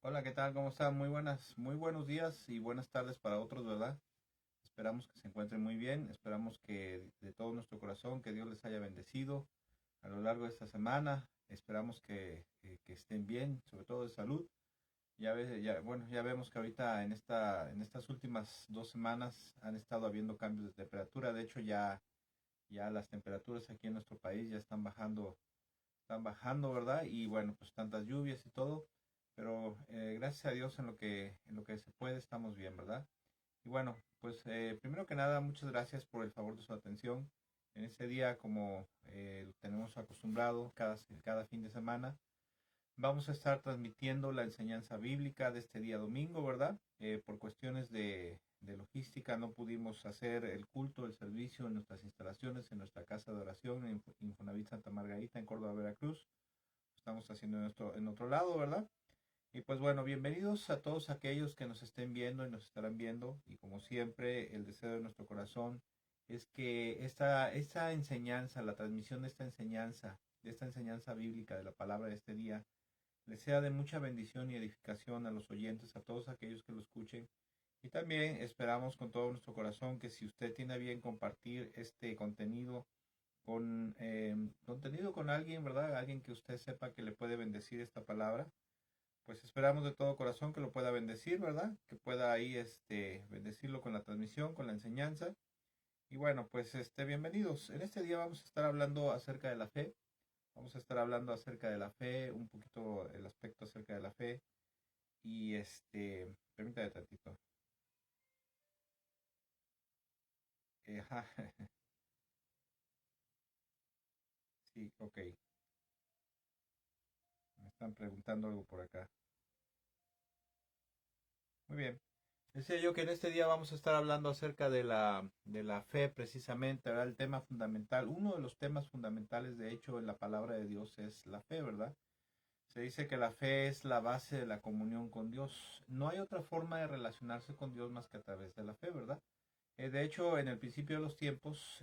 Hola, ¿qué tal? ¿Cómo están? Muy buenos días y buenas tardes para otros, ¿verdad? Esperamos que se encuentren muy bien, esperamos que de todo nuestro corazón que Dios les haya bendecido a lo largo de esta semana, esperamos que estén bien, sobre todo de salud. Ya vemos que ahorita en estas últimas 2 semanas han estado habiendo cambios de temperatura. De hecho, ya las temperaturas aquí en nuestro país ya están bajando, ¿verdad? Y bueno, pues tantas lluvias y todo, pero gracias a Dios en lo que se puede estamos bien, ¿verdad? Y bueno, pues primero que nada, muchas gracias por el favor de su atención. En este día, como lo tenemos acostumbrado cada fin de semana, vamos a estar transmitiendo la enseñanza bíblica de este día domingo, ¿verdad? Por cuestiones de logística no pudimos hacer el culto, el servicio en nuestras instalaciones, en nuestra casa de oración en Infonavit Santa Margarita, en Córdoba, Veracruz. Estamos haciendo en otro lado, ¿verdad? Y pues bueno, bienvenidos a todos aquellos que nos estén viendo y nos estarán viendo. Y como siempre, el deseo de nuestro corazón es que esta enseñanza, la transmisión de esta enseñanza bíblica de la palabra de este día, les sea de mucha bendición y edificación a los oyentes, a todos aquellos que lo escuchen. Y también esperamos con todo nuestro corazón que si usted tiene a bien compartir este contenido con alguien, ¿verdad? Alguien que usted sepa que le puede bendecir esta palabra, pues esperamos de todo corazón que lo pueda bendecir, ¿verdad? Que pueda ahí bendecirlo con la transmisión, con la enseñanza. Y bueno, pues bienvenidos. En este día vamos a estar hablando acerca de la fe. Vamos a estar hablando acerca de la fe, un poquito el aspecto acerca de la fe. Y permítame tantito. Ajá, sí, ok. Me están preguntando algo por acá. Muy bien. Decía yo que en este día vamos a estar hablando acerca de la fe precisamente, ¿verdad? El tema fundamental, uno de los temas fundamentales de hecho en la palabra de Dios es la fe, ¿verdad? Se dice que la fe es la base de la comunión con Dios. No hay otra forma de relacionarse con Dios más que a través de la fe, ¿verdad? De hecho, en el principio de los tiempos,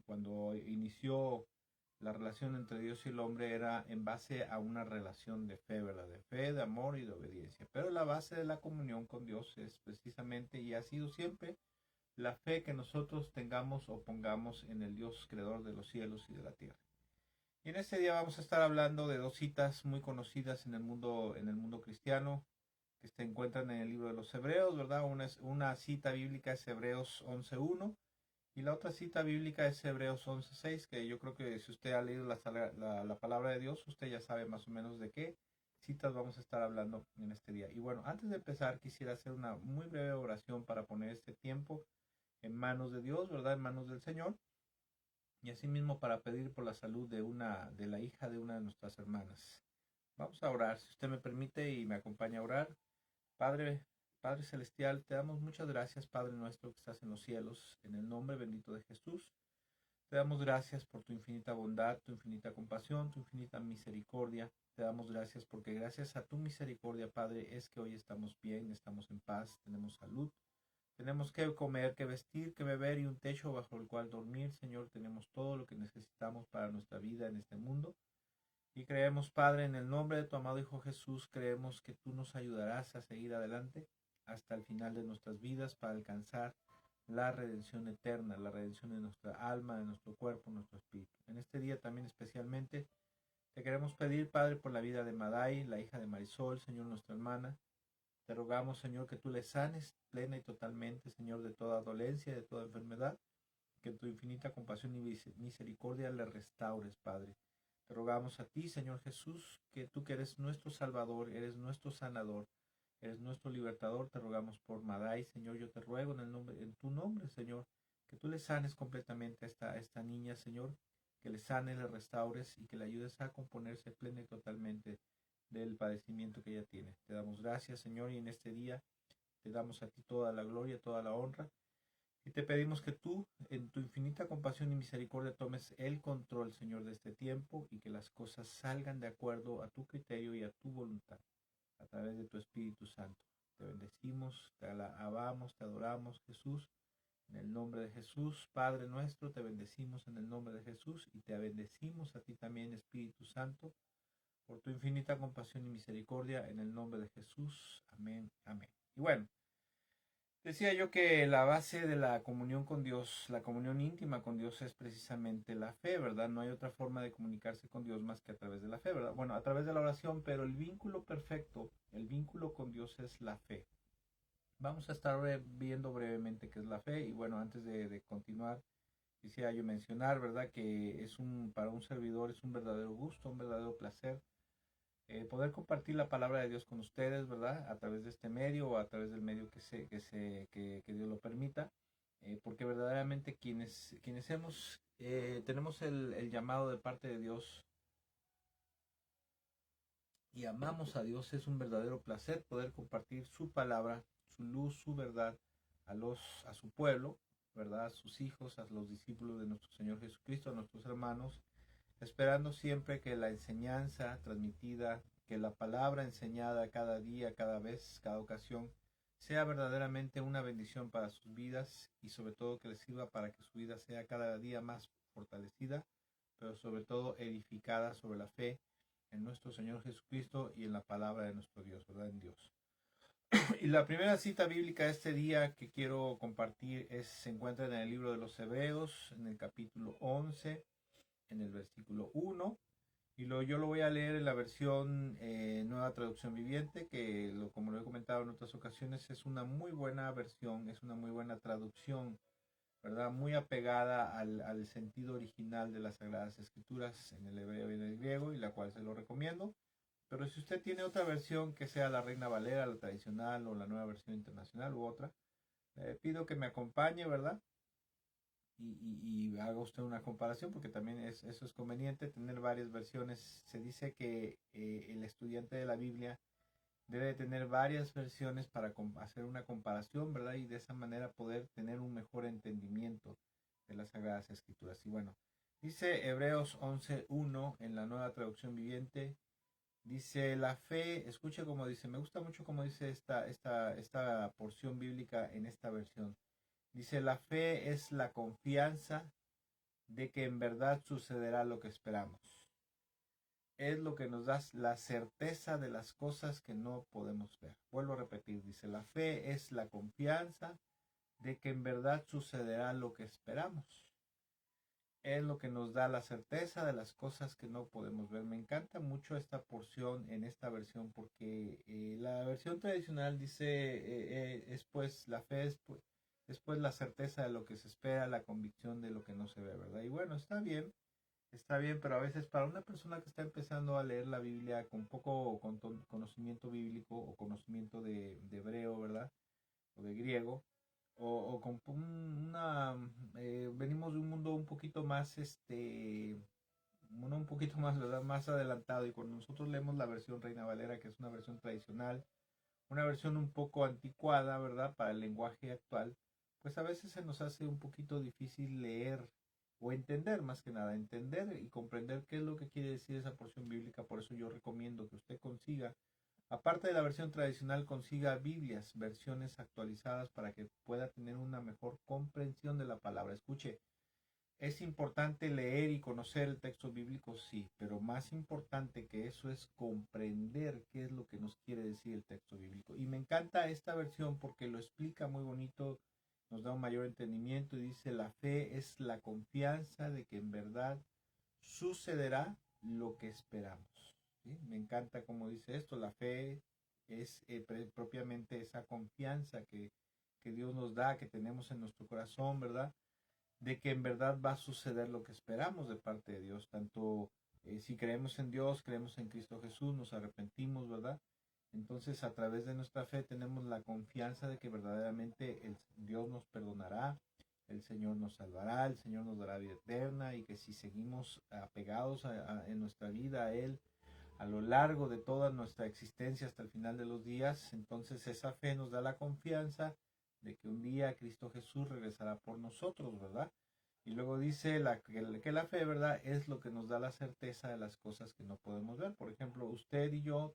cuando inició la relación entre Dios y el hombre era en base a una relación de fe, ¿verdad? De fe, de amor y de obediencia. Pero la base de la comunión con Dios es precisamente y ha sido siempre la fe que nosotros tengamos o pongamos en el Dios creador de los cielos y de la tierra. Y en este día vamos a estar hablando de dos citas muy conocidas en el mundo cristiano, que se encuentran en el libro de los Hebreos, ¿verdad? Una cita bíblica es Hebreos 11.1 y la otra cita bíblica es Hebreos 11.6, que yo creo que si usted ha leído la palabra de Dios, usted ya sabe más o menos de qué citas vamos a estar hablando en este día. Y bueno, antes de empezar, quisiera hacer una muy breve oración para poner este tiempo en manos de Dios, ¿verdad? En manos del Señor. Y asimismo para pedir por la salud de la hija de una de nuestras hermanas. Vamos a orar, si usted me permite y me acompaña a orar. Padre, Padre Celestial, te damos muchas gracias, Padre nuestro que estás en los cielos, en el nombre bendito de Jesús. Te damos gracias por tu infinita bondad, tu infinita compasión, tu infinita misericordia. Te damos gracias porque gracias a tu misericordia, Padre, es que hoy estamos bien, estamos en paz, tenemos salud, tenemos que comer, que vestir, que beber y un techo bajo el cual dormir. Señor, tenemos todo lo que necesitamos para nuestra vida en este mundo. Y creemos, Padre, en el nombre de tu amado Hijo Jesús, creemos que tú nos ayudarás a seguir adelante hasta el final de nuestras vidas para alcanzar la redención eterna, la redención de nuestra alma, de nuestro cuerpo, de nuestro espíritu. En este día también especialmente te queremos pedir, Padre, por la vida de Madai, la hija de Marisol, Señor, nuestra hermana. Te rogamos, Señor, que tú le sanes plena y totalmente, Señor, de toda dolencia, de toda enfermedad, que en tu infinita compasión y misericordia le restaures, Padre. Te rogamos a ti, Señor Jesús, que tú que eres nuestro Salvador, eres nuestro sanador, eres nuestro libertador, te rogamos por Madai, Señor, yo te ruego en tu nombre, Señor, que tú le sanes completamente a esta niña, Señor, que le sanes, le restaures y que le ayudes a componerse plena y totalmente del padecimiento que ella tiene. Te damos gracias, Señor, y en este día te damos a ti toda la gloria, toda la honra, y te pedimos que tú, en tu infinita compasión y misericordia, tomes el control, Señor, de este tiempo y que las cosas salgan de acuerdo a tu criterio y a tu voluntad, a través de tu Espíritu Santo. Te bendecimos, te alabamos, te adoramos, Jesús. En el nombre de Jesús, Padre nuestro, te bendecimos en el nombre de Jesús y te bendecimos a ti también, Espíritu Santo, por tu infinita compasión y misericordia, en el nombre de Jesús. Amén, amén. Y bueno, decía yo que la base de la comunión con Dios, la comunión íntima con Dios es precisamente la fe, ¿verdad? No hay otra forma de comunicarse con Dios más que a través de la fe, ¿verdad? Bueno, a través de la oración, pero el vínculo perfecto, el vínculo con Dios es la fe. Vamos a estar viendo brevemente qué es la fe y bueno, antes de continuar, quisiera yo mencionar, ¿verdad? Que para un servidor es un verdadero gusto, un verdadero placer poder compartir la palabra de Dios con ustedes, ¿verdad? A través de este medio o a través del medio que Dios lo permita, porque verdaderamente quienes tenemos el llamado de parte de Dios y amamos a Dios, es un verdadero placer poder compartir su palabra, su luz, su verdad a su pueblo, ¿verdad? A sus hijos, a los discípulos de nuestro Señor Jesucristo, a nuestros hermanos, esperando siempre que la enseñanza transmitida, que la palabra enseñada cada día, cada vez, cada ocasión, sea verdaderamente una bendición para sus vidas y sobre todo que les sirva para que su vida sea cada día más fortalecida, pero sobre todo edificada sobre la fe en nuestro Señor Jesucristo y en la palabra de nuestro Dios, ¿verdad? En Dios. Y la primera cita bíblica de este día que quiero compartir se encuentra en el libro de los Hebreos, en el capítulo 11, en el versículo 1. Y yo lo voy a leer en la versión Nueva Traducción Viviente, que como lo he comentado en otras ocasiones, es una muy buena versión, es una muy buena traducción, ¿verdad? Muy apegada al sentido original de las Sagradas Escrituras en el hebreo y en el griego, y la cual se lo recomiendo. Pero si usted tiene otra versión que sea la Reina Valera, la tradicional o la nueva versión internacional u otra, pido que me acompañe, ¿verdad? Y haga usted una comparación porque también eso es conveniente tener varias versiones. Se dice que el estudiante de la Biblia debe tener varias versiones para hacer una comparación, ¿verdad? Y de esa manera poder tener un mejor entendimiento de las Sagradas Escrituras. Y bueno, dice Hebreos 11:1 en la Nueva Traducción Viviente. Dice la fe, escuche como dice, me gusta mucho como dice esta porción bíblica en esta versión. Dice, la fe es la confianza de que en verdad sucederá lo que esperamos. Es lo que nos da la certeza de las cosas que no podemos ver. Vuelvo a repetir, dice, la fe es la confianza de que en verdad sucederá lo que esperamos. Es lo que nos da la certeza de las cosas que no podemos ver. Me encanta mucho esta porción en esta versión porque la versión tradicional dice, es pues la fe es pues la certeza de lo que se espera, la convicción de lo que no se ve, ¿verdad? Y bueno, está bien, pero a veces para una persona que está empezando a leer la Biblia con poco conocimiento bíblico o conocimiento de hebreo, ¿verdad? O de griego, o con venimos de un mundo un poquito más, un poquito más, ¿verdad? Más adelantado, y cuando nosotros leemos la versión Reina Valera, que es una versión tradicional, una versión un poco anticuada, ¿verdad? Para el lenguaje actual, pues a veces se nos hace un poquito difícil leer o entender, más que nada, entender y comprender qué es lo que quiere decir esa porción bíblica. Por eso yo recomiendo que usted consiga, aparte de la versión tradicional, consiga Biblias, versiones actualizadas para que pueda tener una mejor comprensión de la palabra. Escuche, es importante leer y conocer el texto bíblico, sí, pero más importante que eso es comprender qué es lo que nos quiere decir el texto bíblico. Y me encanta esta versión porque lo explica muy bonito, nos da un mayor entendimiento y dice, la fe es la confianza de que en verdad sucederá lo que esperamos. ¿Sí? Me encanta como dice esto, la fe es propiamente esa confianza que Dios nos da, que tenemos en nuestro corazón, ¿verdad? De que en verdad va a suceder lo que esperamos de parte de Dios, tanto si creemos en Dios, creemos en Cristo Jesús, nos arrepentimos, ¿verdad? Entonces a través de nuestra fe tenemos la confianza de que verdaderamente Dios nos perdonará, el Señor nos salvará, el Señor nos dará vida eterna y que si seguimos apegados en nuestra vida a Él a lo largo de toda nuestra existencia hasta el final de los días, entonces esa fe nos da la confianza de que un día Cristo Jesús regresará por nosotros, ¿verdad? Y luego dice que la fe, ¿verdad? Es lo que nos da la certeza de las cosas que no podemos ver. Por ejemplo, usted y yo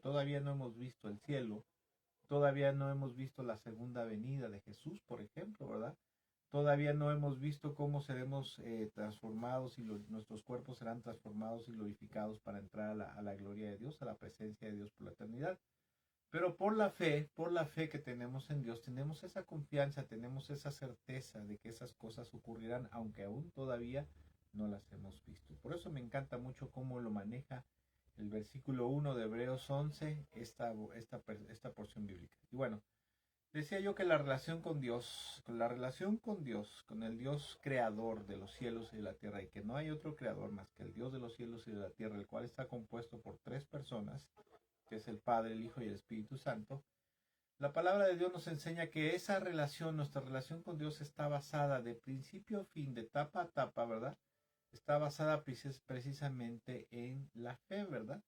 todavía no hemos visto el cielo, todavía no hemos visto la segunda venida de Jesús, por ejemplo, ¿verdad? todavía no hemos visto cómo seremos transformados y nuestros cuerpos serán transformados y glorificados para entrar a la gloria de Dios, a la presencia de Dios por la eternidad. Pero por la fe que tenemos en Dios, tenemos esa confianza, tenemos esa certeza de que esas cosas ocurrirán, aunque aún todavía no las hemos visto. Por eso me encanta mucho cómo lo maneja el versículo 1 de Hebreos 11, esta porción bíblica. Y bueno, decía yo que la relación con Dios, con el Dios creador de los cielos y de la tierra, y que no hay otro creador más que el Dios de los cielos y de la tierra, el cual está compuesto por tres personas, que es el Padre, el Hijo y el Espíritu Santo. La palabra de Dios nos enseña que esa relación, nuestra relación con Dios está basada de principio a fin, de tapa a tapa, ¿verdad? Está basada precisamente en la fe, ¿verdad?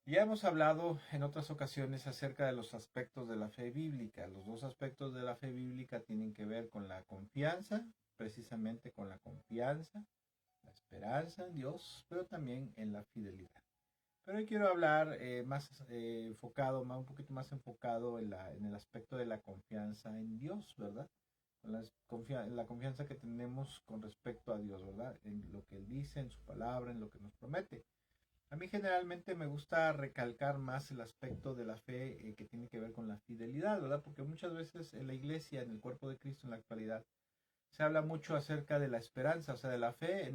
Ya hemos hablado en otras ocasiones acerca de los aspectos de la fe bíblica. Los dos aspectos de la fe bíblica tienen que ver con la confianza, precisamente con la confianza, la esperanza en Dios, pero también en la fidelidad. Pero hoy quiero hablar un poquito más enfocado en el aspecto de la confianza en Dios, ¿verdad? La confianza que tenemos con respecto a Dios, ¿verdad? En lo que Él dice, en su palabra, en lo que nos promete. A mí generalmente me gusta recalcar más el aspecto de la fe que tiene que ver con la fidelidad, ¿verdad? Porque muchas veces en la iglesia, en el cuerpo de Cristo en la actualidad, se habla mucho acerca de la esperanza, o sea, de la fe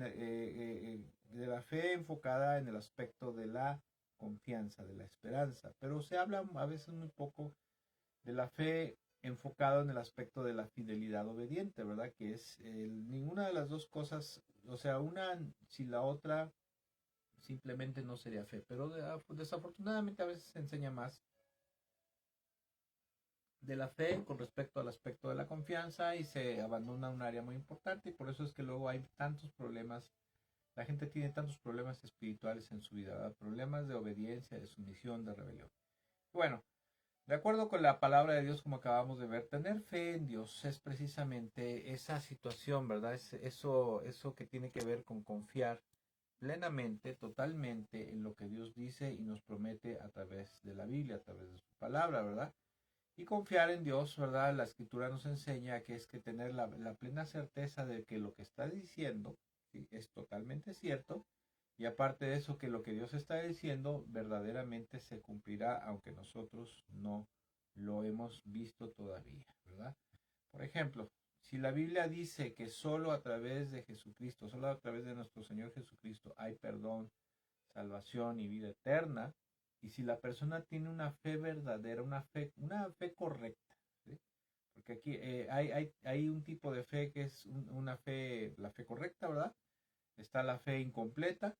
enfocada en el aspecto de la confianza, de la esperanza, pero se habla a veces muy poco de la fe enfocada en el aspecto de la fidelidad obediente, ¿verdad? Que es ninguna de las dos cosas, o sea, una sin la otra simplemente no sería fe, pero desafortunadamente a veces se enseña más de la fe con respecto al aspecto de la confianza y se abandona un área muy importante y por eso es que luego hay tantos problemas, la gente tiene tantos problemas espirituales en su vida, ¿verdad? Problemas de obediencia, de sumisión, de rebelión. Bueno, de acuerdo con la palabra de Dios como acabamos de ver, tener fe en Dios es precisamente esa situación, ¿verdad? Eso que tiene que ver con confiar plenamente, totalmente en lo que Dios dice y nos promete a través de la Biblia, a través de su palabra, ¿verdad? Y confiar en Dios, ¿verdad? La escritura nos enseña que es que tener la plena certeza de que lo que está diciendo, ¿sí?, es totalmente cierto. Y aparte de eso, que lo que Dios está diciendo verdaderamente se cumplirá, aunque nosotros no lo hemos visto todavía, ¿verdad? Por ejemplo, si la Biblia dice que solo a través de Jesucristo, solo a través de nuestro Señor Jesucristo hay perdón, salvación y vida eterna, y si la persona tiene una fe verdadera, una fe correcta, ¿sí? Porque aquí hay un tipo de fe que es una fe, la fe correcta, ¿verdad? Está la fe incompleta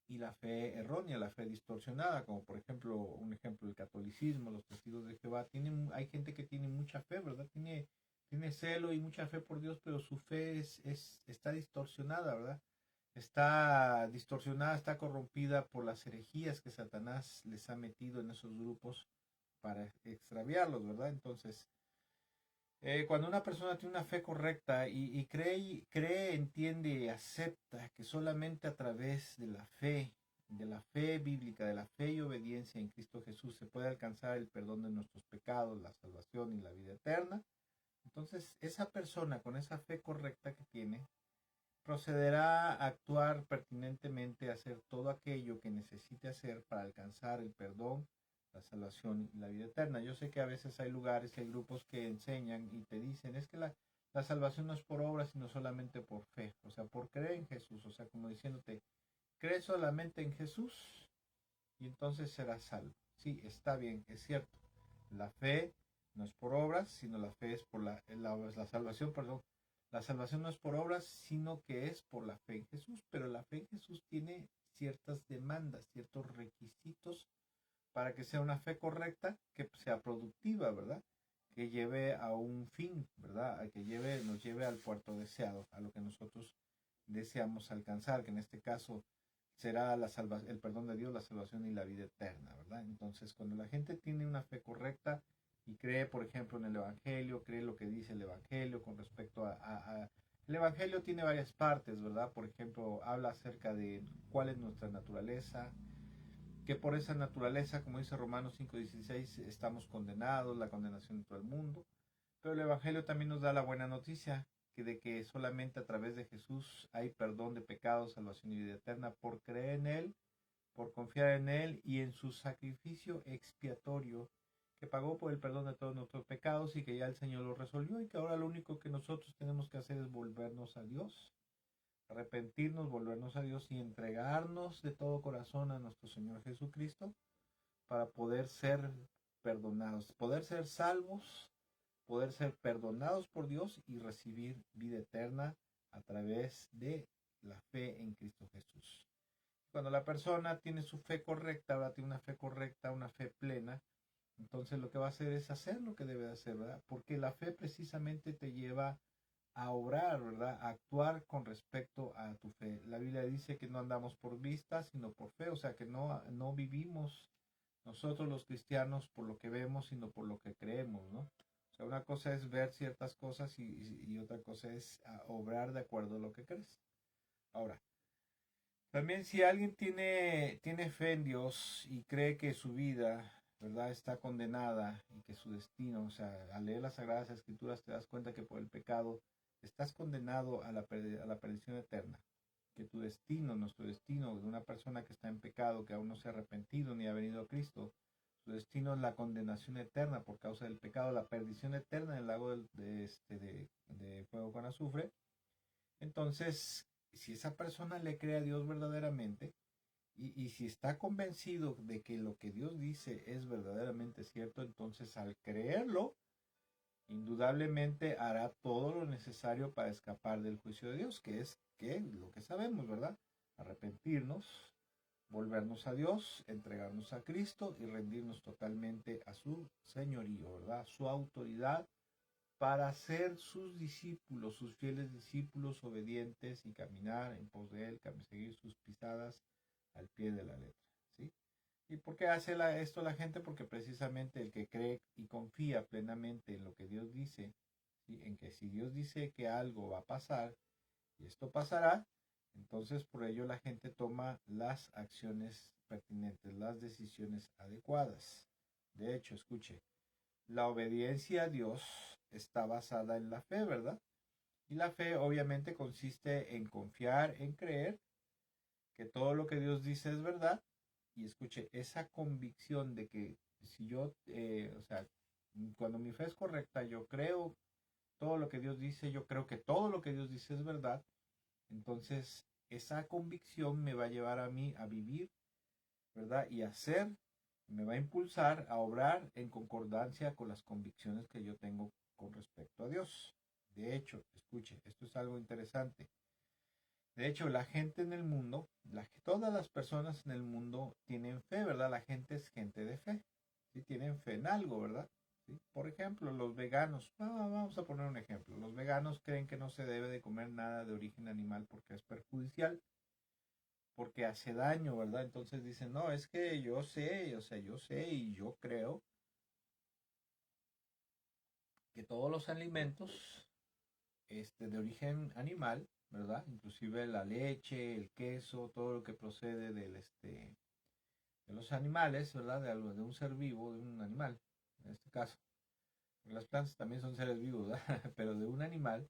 y la fe errónea, la fe distorsionada, como por ejemplo, un ejemplo, el catolicismo, los testigos de Jehová. Hay gente que tiene mucha fe, ¿verdad? Tiene celo y mucha fe por Dios, pero su fe está distorsionada, ¿verdad? Está distorsionada, está corrompida por las herejías que Satanás les ha metido en esos grupos para extraviarlos, ¿verdad? Entonces, cuando una persona tiene una fe correcta y cree, entiende y acepta que solamente a través de la fe bíblica, de la fe y obediencia en Cristo Jesús se puede alcanzar el perdón de nuestros pecados, la salvación y la vida eterna, entonces esa persona con esa fe correcta que tiene, procederá a actuar pertinentemente, a hacer todo aquello que necesite hacer para alcanzar el perdón, la salvación y la vida eterna. Yo sé que a veces hay lugares, hay grupos que enseñan y te dicen, es que la salvación no es por obras, sino solamente por fe, o sea, por creer en Jesús, o sea, como diciéndote, cree solamente en Jesús y entonces serás salvo. Sí, está bien, es cierto. La fe no es por obras, sino la fe es por la salvación, perdón. La salvación no es por obras, sino que es por la fe en Jesús. Pero la fe en Jesús tiene ciertas demandas, ciertos requisitos para que sea una fe correcta, que sea productiva, ¿verdad? Que lleve a un fin, ¿verdad? A que nos lleve al puerto deseado, a lo que nosotros deseamos alcanzar, que en este caso será el perdón de Dios, la salvación y la vida eterna, ¿verdad? Entonces, cuando la gente tiene una fe correcta y cree, por ejemplo, en el Evangelio, cree lo que dice el Evangelio con respecto el Evangelio tiene varias partes, ¿verdad? Por ejemplo, habla acerca de cuál es nuestra naturaleza, que por esa naturaleza, como dice Romanos 5:16, estamos condenados, la condenación de todo el mundo. Pero el Evangelio también nos da la buena noticia, que de que solamente a través de Jesús hay perdón de pecados, salvación y vida eterna por creer en Él, por confiar en Él y en su sacrificio expiatorio, que pagó por el perdón de todos nuestros pecados y que ya el Señor lo resolvió y que ahora lo único que nosotros tenemos que hacer es volvernos a Dios, arrepentirnos, volvernos a Dios y entregarnos de todo corazón a nuestro Señor Jesucristo para poder ser perdonados, poder ser salvos, poder ser perdonados por Dios y recibir vida eterna a través de la fe en Cristo Jesús. Cuando la persona tiene su fe correcta, ahora tiene una fe correcta, una fe plena, entonces lo que va a hacer es hacer lo que debe de hacer, ¿verdad? Porque la fe precisamente te lleva a obrar, ¿verdad? A actuar con respecto a tu fe. La Biblia dice que no andamos por vista, sino por fe, o sea que no vivimos nosotros los cristianos por lo que vemos, sino por lo que creemos, ¿no? O sea, una cosa es ver ciertas cosas y otra cosa es obrar de acuerdo a lo que crees. Ahora, también si alguien tiene fe en Dios y cree que su vida, ¿verdad?, está condenada y que su destino, o sea, al leer las Sagradas Escrituras te das cuenta que por el pecado estás condenado a la perdición eterna, que tu destino, nuestro destino de una persona que está en pecado, que aún no se ha arrepentido ni ha venido a Cristo, su destino es la condenación eterna por causa del pecado, la perdición eterna en el lago de fuego con azufre. Entonces, si esa persona le cree a Dios verdaderamente y si está convencido de que lo que Dios dice es verdaderamente cierto, entonces al creerlo, indudablemente hará todo lo necesario para escapar del juicio de Dios, que es que lo que sabemos, ¿verdad? Arrepentirnos, volvernos a Dios, entregarnos a Cristo y rendirnos totalmente a su señorío, ¿verdad? Su autoridad para ser sus discípulos, sus fieles discípulos obedientes y caminar en pos de él, seguir sus pisadas al pie de la letra, ¿sí? ¿Y por qué hace esto la gente? Porque precisamente el que cree y confía plenamente en lo que Dios dice, ¿sí?, en que si Dios dice que algo va a pasar y esto pasará, entonces por ello la gente toma las acciones pertinentes, las decisiones adecuadas. De hecho, escuche, la obediencia a Dios está basada en la fe, ¿verdad? Y la fe obviamente consiste en confiar, en creer que todo lo que Dios dice es verdad. Y escuche, esa convicción de que si yo, o sea, cuando mi fe es correcta, yo creo todo lo que Dios dice, yo creo que todo lo que Dios dice es verdad. Entonces, esa convicción me va a llevar a mí a vivir, ¿verdad? Y a hacer, me va a impulsar a obrar en concordancia con las convicciones que yo tengo con respecto a Dios. De hecho, escuche, esto es algo interesante. De hecho, la gente en el mundo, todas las personas en el mundo tienen fe, ¿verdad? La gente es gente de fe. ¿Sí? Tienen fe en algo, ¿verdad? ¿Sí? Por ejemplo, los veganos, vamos a poner un ejemplo. Los veganos creen que no se debe de comer nada de origen animal porque es perjudicial, porque hace daño, ¿verdad? Entonces dicen, no, es que yo sé, o sea, yo sé y yo creo que todos los alimentos de origen animal, ¿verdad? Inclusive la leche, el queso, todo lo que procede de los animales, ¿verdad? De un ser vivo, de un animal, en este caso. Las plantas también son seres vivos, ¿verdad? Pero de un animal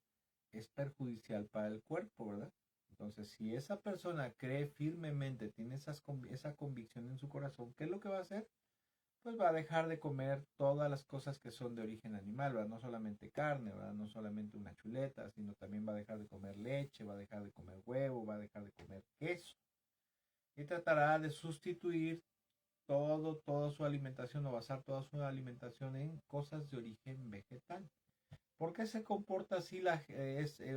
es perjudicial para el cuerpo, ¿verdad? Entonces, si esa persona cree firmemente, tiene esa convicción en su corazón, ¿qué es lo que va a hacer? Pues va a dejar de comer todas las cosas que son de origen animal, ¿verdad? No solamente carne, ¿verdad? No solamente una chuleta, sino también va a dejar de comer leche, va a dejar de comer huevo, va a dejar de comer queso. Y tratará de sustituir toda su alimentación o basar toda su alimentación en cosas de origen vegetal. ¿Por qué se comporta así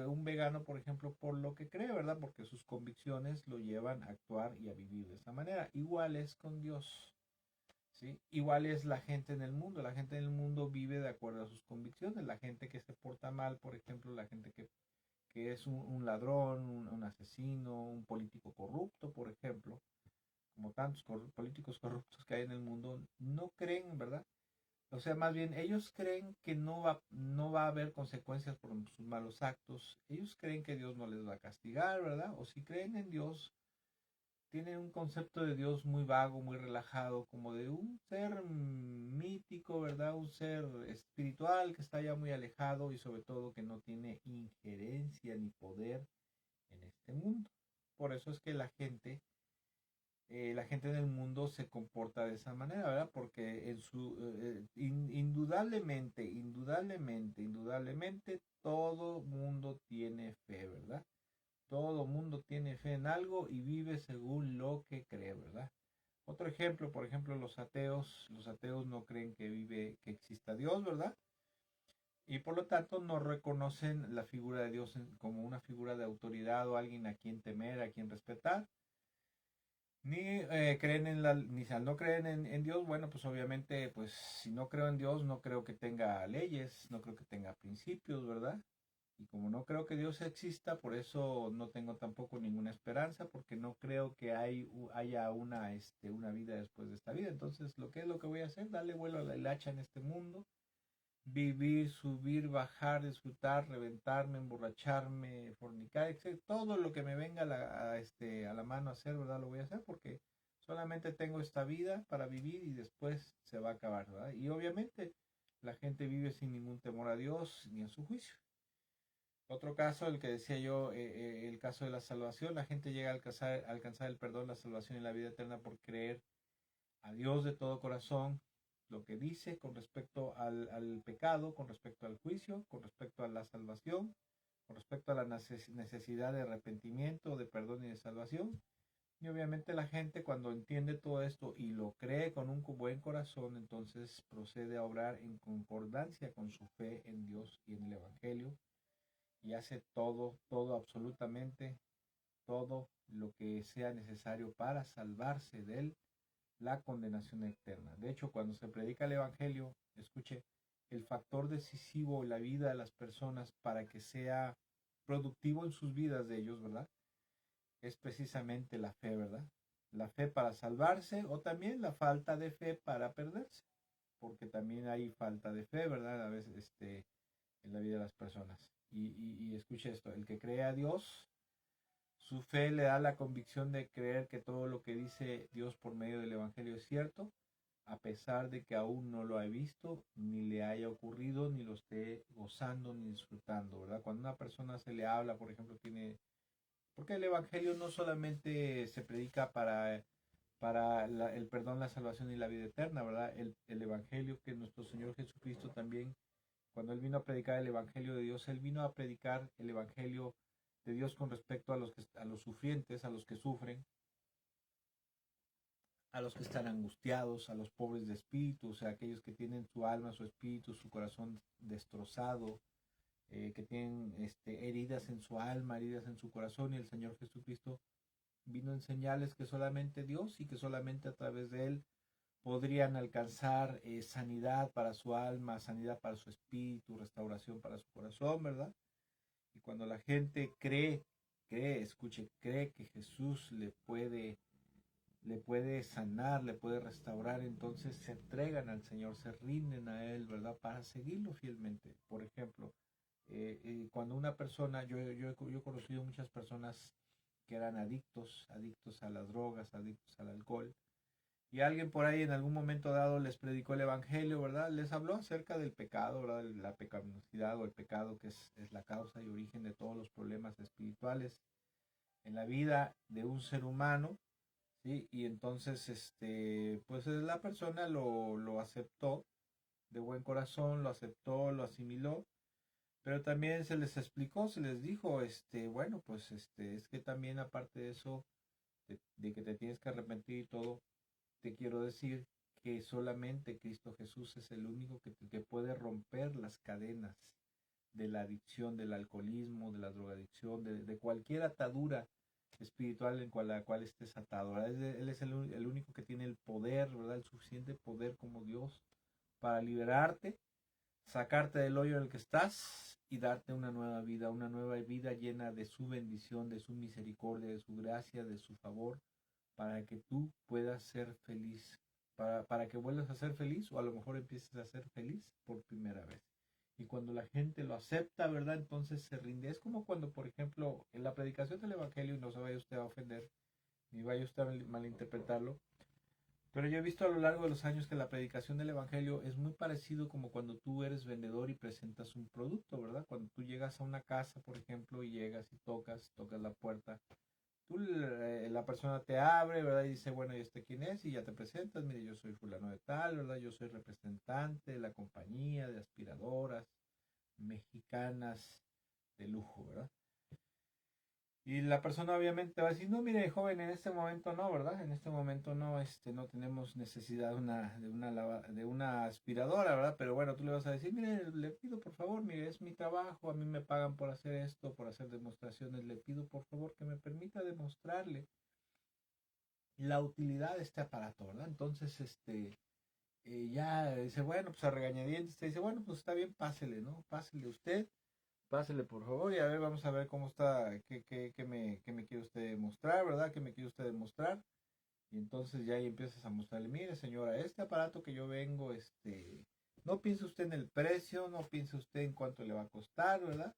un vegano, por ejemplo, por lo que cree, ¿verdad? Porque sus convicciones lo llevan a actuar y a vivir de esa manera. Igual es con Dios, ¿sí? Igual es la gente en el mundo. La gente en el mundo vive de acuerdo a sus convicciones. La gente que se porta mal, por ejemplo, la gente que es un ladrón, un asesino, un político corrupto, por ejemplo, como tantos políticos corruptos que hay en el mundo, no creen, ¿verdad? O sea, más bien, ellos creen que no va a haber consecuencias por sus malos actos. Ellos creen que Dios no les va a castigar, ¿verdad? O si creen en Dios, tienen un concepto de Dios muy vago, muy relajado, como de un ser mítico, ¿verdad? Un ser espiritual que está ya muy alejado y sobre todo que no tiene injerencia ni poder en este mundo. Por eso es que la gente en el mundo se comporta de esa manera, ¿verdad? Porque indudablemente, todo mundo tiene fe, ¿verdad? Todo mundo tiene fe en algo y vive según lo que cree, ¿verdad? Otro ejemplo, por ejemplo, los ateos no creen que exista Dios, ¿verdad? Y por lo tanto no reconocen la figura de Dios como una figura de autoridad o alguien a quien temer, a quien respetar. Ni creen ni al no creen en Dios, bueno, pues obviamente, pues si no creo en Dios, no creo que tenga leyes, no creo que tenga principios, ¿verdad? Y como no creo que Dios exista, por eso no tengo tampoco ninguna esperanza, porque no creo que haya una vida después de esta vida. Entonces, lo que voy a hacer? Darle vuelo a la hilacha en este mundo, vivir, subir, bajar, disfrutar, reventarme, emborracharme, fornicar, etc. Todo lo que me venga a la mano a hacer, ¿verdad? Lo voy a hacer porque solamente tengo esta vida para vivir y después se va a acabar, ¿verdad? Y obviamente la gente vive sin ningún temor a Dios ni a su juicio. Otro caso, el que decía yo, el caso de la salvación, la gente llega a alcanzar el perdón, la salvación y la vida eterna por creer a Dios de todo corazón, lo que dice con respecto al pecado, con respecto al juicio, con respecto a la salvación, con respecto a la necesidad de arrepentimiento, de perdón y de salvación. Y obviamente la gente cuando entiende todo esto y lo cree con un buen corazón, entonces procede a obrar en concordancia con su fe en Dios y en el Evangelio y hace todo, absolutamente todo lo que sea necesario para salvarse de la condenación eterna. De hecho, cuando se predica el Evangelio, escuche, el factor decisivo en la vida de las personas para que sea productivo en sus vidas de ellos, ¿verdad? Es precisamente la fe, ¿verdad? La fe para salvarse o también la falta de fe para perderse, porque también hay falta de fe, ¿verdad? A veces en la vida de las personas. Y escuche esto, el que cree a Dios, su fe le da la convicción de creer que todo lo que dice Dios por medio del Evangelio es cierto, a pesar de que aún no lo ha visto, ni le haya ocurrido, ni lo esté gozando, ni disfrutando, ¿verdad? Cuando a una persona se le habla, por ejemplo, porque el Evangelio no solamente se predica para el perdón, la salvación y la vida eterna, ¿verdad? El Evangelio que nuestro Señor Jesucristo también, cuando Él vino a predicar el Evangelio de Dios, Él vino a predicar el Evangelio de Dios con respecto a los sufrientes, a los que sufren, a los que están angustiados, a los pobres de espíritu, o sea, aquellos que tienen su alma, su espíritu, su corazón destrozado, que tienen heridas en su alma, heridas en su corazón, y el Señor Jesucristo vino a enseñarles que solamente Dios y que solamente a través de Él podrían alcanzar sanidad para su alma, sanidad para su espíritu, restauración para su corazón, ¿verdad? Y cuando la gente cree que Jesús le puede sanar, le puede restaurar, entonces se entregan al Señor, se rinden a Él, ¿verdad? Para seguirlo fielmente. Por ejemplo, cuando una persona, yo he conocido muchas personas que eran adictos a las drogas, adictos al alcohol, y alguien por ahí en algún momento dado les predicó el Evangelio, ¿verdad? Les habló acerca del pecado, ¿verdad? La pecaminosidad o el pecado que es la causa y origen de todos los problemas espirituales en la vida de un ser humano, ¿sí? Y entonces, pues la persona lo aceptó de buen corazón, lo aceptó, lo asimiló, pero también se les explicó, se les dijo, bueno, pues es que también aparte de eso, de que te tienes que arrepentir y todo, te quiero decir que solamente Cristo Jesús es el único que puede romper las cadenas de la adicción, del alcoholismo, de la drogadicción, de cualquier atadura espiritual la cual estés atado, ¿verdad? Él es el único que tiene el poder, ¿verdad? El suficiente poder como Dios para liberarte, sacarte del hoyo en el que estás y darte una nueva vida llena de su bendición, de su misericordia, de su gracia, de su favor, para que tú puedas ser feliz, para que vuelvas a ser feliz o a lo mejor empieces a ser feliz por primera vez. Y cuando la gente lo acepta, ¿verdad? Entonces se rinde. Es como cuando, por ejemplo, en la predicación del Evangelio, y no se vaya usted a ofender, ni vaya usted a malinterpretarlo. Pero yo he visto a lo largo de los años que la predicación del Evangelio es muy parecido como cuando tú eres vendedor y presentas un producto, ¿verdad? Cuando tú llegas a una casa, por ejemplo, y llegas y tocas la puerta, la persona te abre, ¿verdad? Y dice, bueno, ¿y este quién es? Y ya te presentas, mire, yo soy fulano de tal, ¿verdad? Yo soy representante de la compañía de aspiradoras mexicanas de lujo, ¿verdad? Y la persona obviamente va a decir, no, mire, joven, en este momento no, ¿verdad? En este momento no, no tenemos necesidad de una aspiradora, ¿verdad? Pero bueno, tú le vas a decir, mire, le pido por favor, mire, es mi trabajo, a mí me pagan por hacer esto, por hacer demostraciones, le pido por favor que me permita demostrarle la utilidad de este aparato, ¿verdad? Entonces, ya dice, bueno, pues a regañadientes te dice, bueno, pues está bien, pásele, ¿no? Pásele usted. Pásele por favor y a ver, vamos a ver cómo está, qué me quiere usted mostrar, ¿verdad? ¿Qué me quiere usted demostrar? Y entonces ya ahí empiezas a mostrarle, mire señora, este aparato que yo vengo, no piense usted en el precio, no piense usted en cuánto le va a costar, ¿verdad?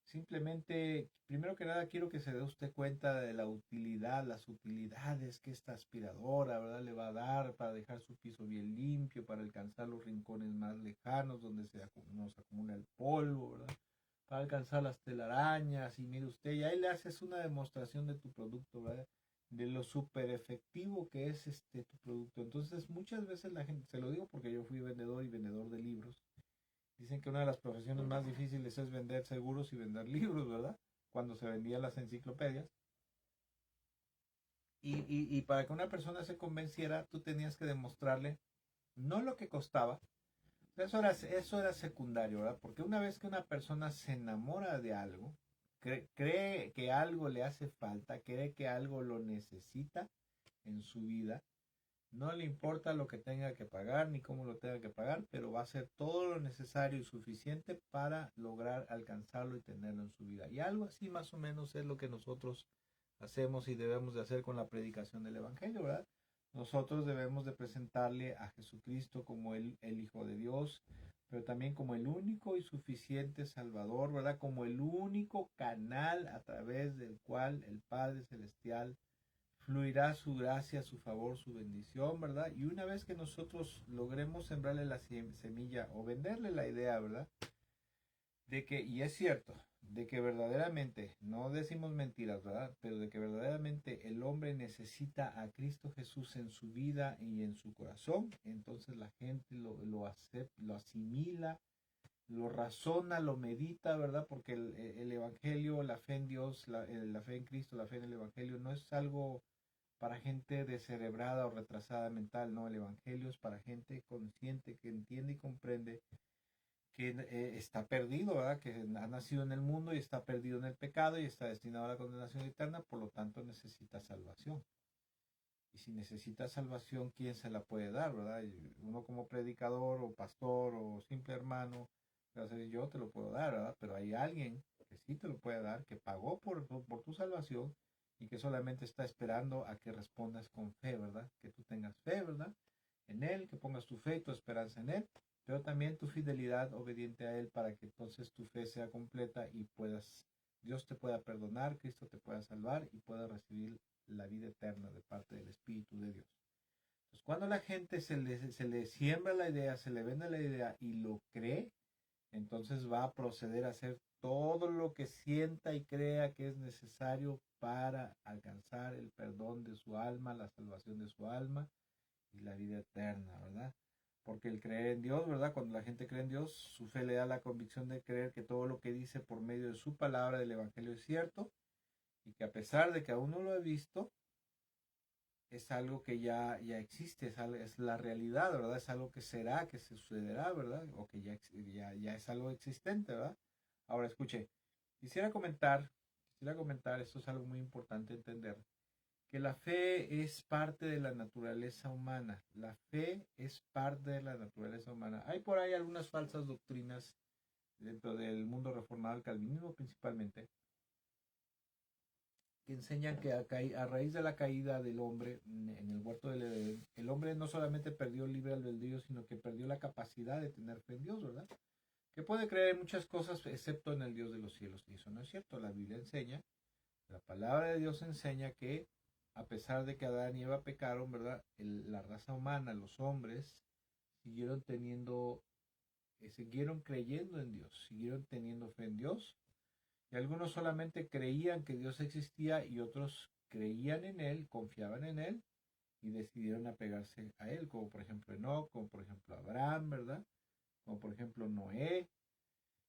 Simplemente, primero que nada, quiero que se dé usted cuenta de la utilidad, las utilidades que esta aspiradora, ¿verdad? Le va a dar para dejar su piso bien limpio, para alcanzar los rincones más lejanos donde nos acumula el polvo, ¿verdad? Para alcanzar las telarañas y mire usted, y ahí le haces una demostración de tu producto, ¿verdad? De lo súper efectivo que es tu producto. Entonces, muchas veces la gente, se lo digo porque yo fui vendedor y vendedor de libros. Dicen que una de las profesiones más difíciles es vender seguros y vender libros, ¿verdad? Cuando se vendían las enciclopedias. Y para que una persona se convenciera, tú tenías que demostrarle no lo que costaba. Eso era secundario, ¿verdad? Porque una vez que una persona se enamora de algo, cree que algo le hace falta, cree que algo lo necesita en su vida, no le importa lo que tenga que pagar ni cómo lo tenga que pagar, pero va a hacer todo lo necesario y suficiente para lograr alcanzarlo y tenerlo en su vida. Y algo así más o menos es lo que nosotros hacemos y debemos de hacer con la predicación del Evangelio, ¿verdad? Nosotros debemos de presentarle a Jesucristo como el Hijo de Dios, pero también como el único y suficiente Salvador, ¿verdad? Como el único canal a través del cual el Padre Celestial fluirá su gracia, su favor, su bendición, ¿verdad? Y una vez que nosotros logremos sembrarle la semilla o venderle la idea, ¿verdad? De que, y es cierto, de que verdaderamente, no decimos mentiras, ¿verdad? Pero de que verdaderamente el hombre necesita a Cristo Jesús en su vida y en su corazón, entonces la gente lo acepta, lo asimila, lo razona, lo medita, ¿verdad? Porque el Evangelio, la fe en Dios, la fe en Cristo, la fe en el Evangelio no es algo para gente descerebrada o retrasada mental, no, el Evangelio es para gente consciente que entiende y comprende que está perdido, ¿verdad? Que ha nacido en el mundo y está perdido en el pecado y está destinado a la condenación eterna, por lo tanto necesita salvación. Y si necesita salvación, ¿quién se la puede dar, verdad? Uno como predicador o pastor o simple hermano, yo te lo puedo dar, ¿verdad? Pero hay alguien que sí te lo puede dar, que pagó por tu salvación y que solamente está esperando a que respondas con fe, ¿verdad? Que tú tengas fe, ¿verdad? En Él, que pongas tu fe y tu esperanza en Él, pero también tu fidelidad obediente a Él para que entonces tu fe sea completa y Dios te pueda perdonar, Cristo te pueda salvar y pueda recibir la vida eterna de parte del Espíritu de Dios. Entonces, cuando la gente se le siembra la idea, se le vende la idea y lo cree, entonces va a proceder a hacer todo lo que sienta y crea que es necesario para alcanzar el perdón de su alma, la salvación de su alma y la vida eterna, ¿verdad? Porque el creer en Dios, ¿verdad? Cuando la gente cree en Dios, su fe le da la convicción de creer que todo lo que dice por medio de su palabra del Evangelio es cierto y que a pesar de que aún no lo he visto, es algo que ya existe, es la realidad, ¿verdad? Es algo que será, que se sucederá, ¿verdad? O que ya es algo existente, ¿verdad? Ahora escuche, quisiera comentar, esto es algo muy importante entender, que la fe es parte de la naturaleza humana. La fe es parte de la naturaleza humana. Hay por ahí algunas falsas doctrinas dentro del mundo reformado, el calvinismo principalmente, que enseñan que a raíz de la caída del hombre en el huerto del Edén, el hombre no solamente perdió el libre albedrío, sino que perdió la capacidad de tener fe en Dios, ¿verdad? Que puede creer en muchas cosas excepto en el Dios de los cielos. Y eso no es cierto. La Biblia enseña, la palabra de Dios enseña que a pesar de que Adán y Eva pecaron, ¿verdad? La raza humana, los hombres, siguieron teniendo, siguieron creyendo en Dios, siguieron teniendo fe en Dios. Y algunos solamente creían que Dios existía y otros creían en Él, confiaban en Él y decidieron apegarse a Él, como por ejemplo Enoch, como por ejemplo Abraham, ¿verdad? Como por ejemplo Noé,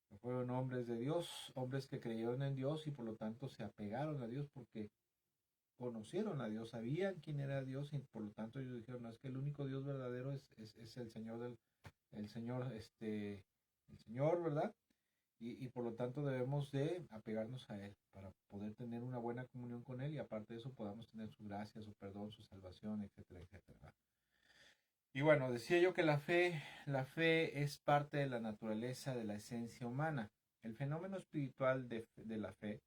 que fueron hombres de Dios, hombres que creyeron en Dios y por lo tanto se apegaron a Dios porque conocieron a Dios, sabían quién era Dios y por lo tanto ellos dijeron, no, es que el único Dios verdadero es el Señor el Señor, el Señor, ¿verdad? Y por lo tanto debemos de apegarnos a Él para poder tener una buena comunión con Él y aparte de eso podamos tener su gracia, su perdón, su salvación, etcétera, etcétera. Y bueno, decía yo que la fe es parte de la naturaleza, de la esencia humana. El fenómeno espiritual de la fe,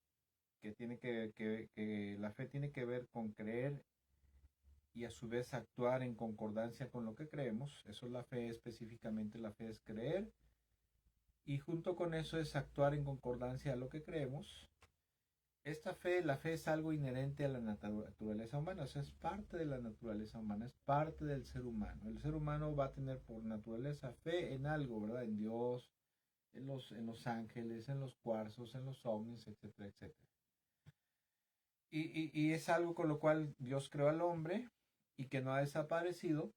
que tiene que la fe tiene que ver con creer y a su vez actuar en concordancia con lo que creemos. Eso es la fe específicamente, la fe es creer y junto con eso es actuar en concordancia a lo que creemos. Esta fe, la fe es algo inherente a la naturaleza humana, o sea, es parte de la naturaleza humana, es parte del ser humano. El ser humano va a tener por naturaleza fe en algo, ¿verdad? En Dios, en los ángeles, en los cuarzos, en los ovnis, etcétera, etcétera. Y es algo con lo cual Dios creó al hombre y que no ha desaparecido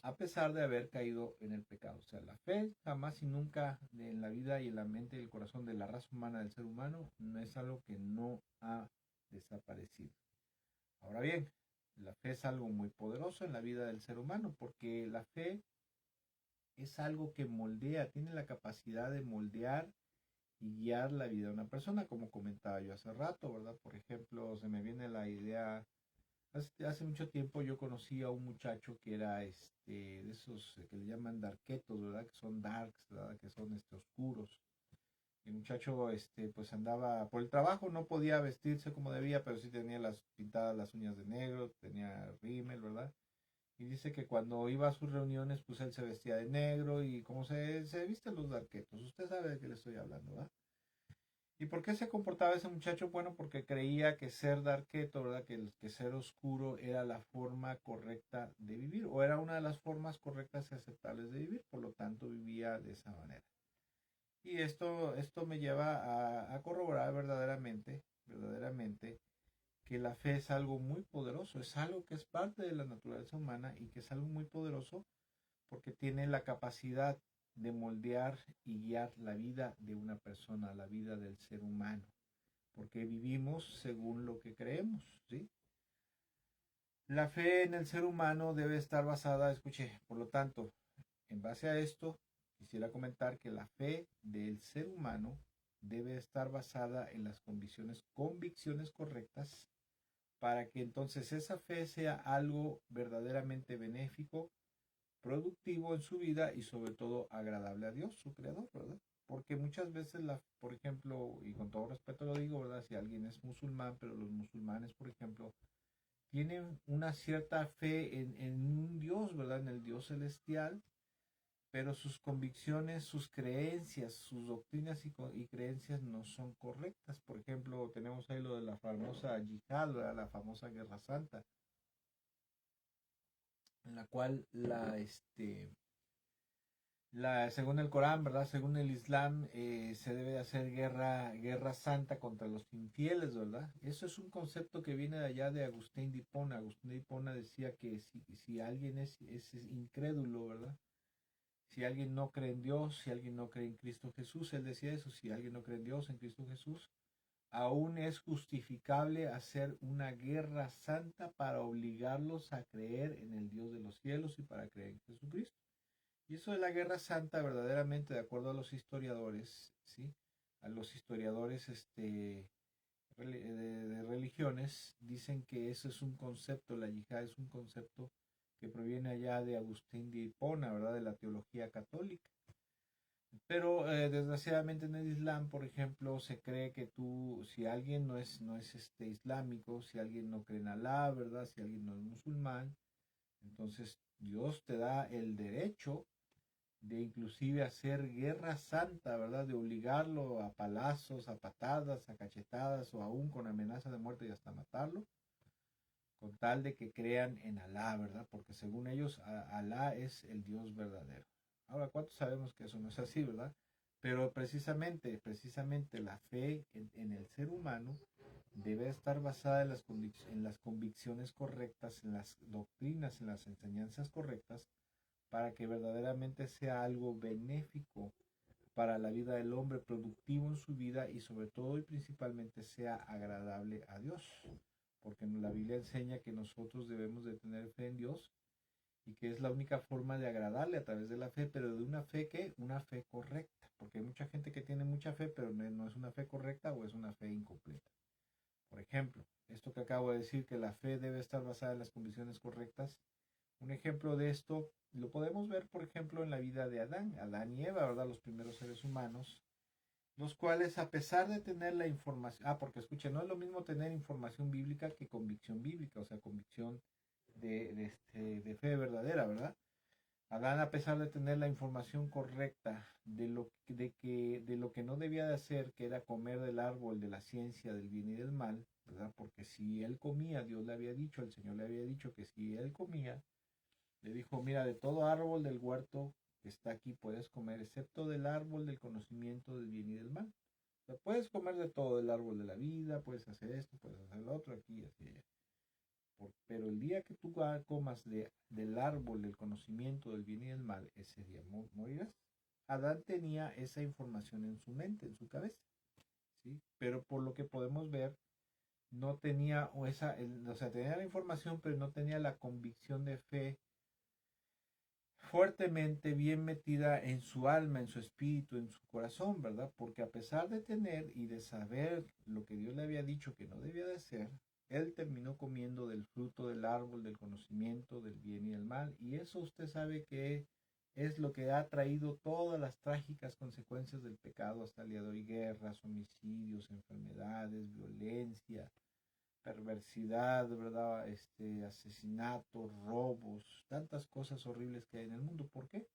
a pesar de haber caído en el pecado. O sea, la fe jamás y nunca en la vida y en la mente y el corazón de la raza humana, del ser humano, no es algo que no ha desaparecido. Ahora bien, la fe es algo muy poderoso en la vida del ser humano porque la fe es algo que moldea, tiene la capacidad de moldear y guiar la vida de una persona, como comentaba yo hace rato, ¿verdad? Por ejemplo, se me viene la idea, hace mucho tiempo yo conocí a un muchacho que era de esos que le llaman darketos, ¿verdad? Que son darks, ¿verdad? Que son oscuros. El muchacho pues andaba por el trabajo, no podía vestirse como debía, pero sí tenía las pintadas las uñas de negro, tenía rímel, ¿verdad? Y dice que cuando iba a sus reuniones, pues él se vestía de negro y como se visten los darketos. Usted sabe de qué le estoy hablando, ¿verdad? ¿Y por qué se comportaba ese muchacho? Bueno, porque creía que ser darketo, ¿verdad? Que ser oscuro era la forma correcta de vivir, o era una de las formas correctas y aceptables de vivir, por lo tanto vivía de esa manera. Y esto me lleva a corroborar verdaderamente, que la fe es algo muy poderoso, es algo que es parte de la naturaleza humana y que es algo muy poderoso porque tiene la capacidad de moldear y guiar la vida de una persona, la vida del ser humano, porque vivimos según lo que creemos, ¿sí? La fe en el ser humano debe estar basada, escuche, por lo tanto, en base a esto, quisiera comentar que la fe del ser humano debe estar basada en las convicciones correctas para que entonces esa fe sea algo verdaderamente benéfico, productivo en su vida y sobre todo agradable a Dios, su creador, ¿verdad? Porque muchas veces, por ejemplo, y con todo respeto lo digo, ¿verdad? Si alguien es musulmán, pero los musulmanes, por ejemplo, tienen una cierta fe en un Dios, ¿verdad? En el Dios celestial, pero sus convicciones, sus creencias, sus doctrinas y creencias no son correctas. Por ejemplo, tenemos ahí lo de la famosa yihad, ¿verdad? La famosa guerra santa, en la cual según el Corán, ¿verdad? Según el Islam, se debe hacer guerra santa contra los infieles, ¿verdad? Eso es un concepto que viene de allá de Agustín de Hipona. Agustín de Hipona decía que si alguien es incrédulo, ¿verdad? Si alguien no cree en Dios, si alguien no cree en Cristo Jesús, él decía eso, si alguien no cree en Dios, en Cristo Jesús, aún es justificable hacer una guerra santa para obligarlos a creer en el Dios de los cielos y para creer en Jesucristo. Y eso de la guerra santa, verdaderamente, de acuerdo a los historiadores, ¿sí? A los historiadores de religiones, dicen que eso es un concepto, la yihad es un concepto que proviene allá de Agustín de Hipona, ¿verdad? De la teología católica. Pero desgraciadamente en el Islam, por ejemplo, se cree que si alguien no es islámico, si alguien no cree en Alá, ¿verdad? Si alguien no es musulmán, entonces Dios te da el derecho de inclusive hacer guerra santa, ¿verdad? De obligarlo a palazos, a patadas, a cachetadas o aún con amenaza de muerte y hasta matarlo, con tal de que crean en Alá, ¿verdad? Porque según ellos, Alá es el Dios verdadero. Ahora, ¿cuántos sabemos que eso no es así, verdad? Pero precisamente la fe en el ser humano debe estar basada en las convicciones correctas, en las doctrinas, en las enseñanzas correctas, para que verdaderamente sea algo benéfico para la vida del hombre, productivo en su vida y sobre todo y principalmente sea agradable a Dios. Porque la Biblia enseña que nosotros debemos de tener fe en Dios y que es la única forma de agradarle a través de la fe, pero de una fe que, una fe correcta, porque hay mucha gente que tiene mucha fe, pero no es una fe correcta o es una fe incompleta. Por ejemplo, esto que acabo de decir, que la fe debe estar basada en las condiciones correctas, un ejemplo de esto lo podemos ver, por ejemplo, en la vida de Adán y Eva, ¿verdad? Los primeros seres humanos, los cuales a pesar de tener la información, porque escuchen, no es lo mismo tener información bíblica que convicción bíblica, o sea, convicción de fe verdadera, ¿verdad? Adán, a pesar de tener la información correcta de lo que no debía de hacer, que era comer del árbol de la ciencia del bien y del mal, ¿verdad? Porque si él comía, Dios le había dicho, el Señor le había dicho que si él comía, le dijo, mira, de todo árbol del huerto que está aquí puedes comer, excepto del árbol del conocimiento del bien y del mal. O sea, puedes comer de todo, del árbol de la vida, puedes hacer esto, puedes hacer lo otro, aquí y así allá. Pero el día que tú comas del árbol del conocimiento del bien y del mal, ese día morirás. Adán tenía esa información en su mente, en su cabeza, ¿sí? Pero por lo que podemos ver, no tenía, o sea, tenía la información, pero no tenía la convicción de fe fuertemente bien metida en su alma, en su espíritu, en su corazón, ¿verdad? Porque a pesar de tener y de saber lo que Dios le había dicho que no debía de hacer, él terminó comiendo del fruto del árbol del conocimiento del bien y del mal. Y eso usted sabe que es lo que ha traído todas las trágicas consecuencias del pecado hasta el día de hoy: guerras, homicidios, enfermedades, violencia, perversidad, ¿verdad? Asesinatos, robos, tantas cosas horribles que hay en el mundo. ¿Por qué?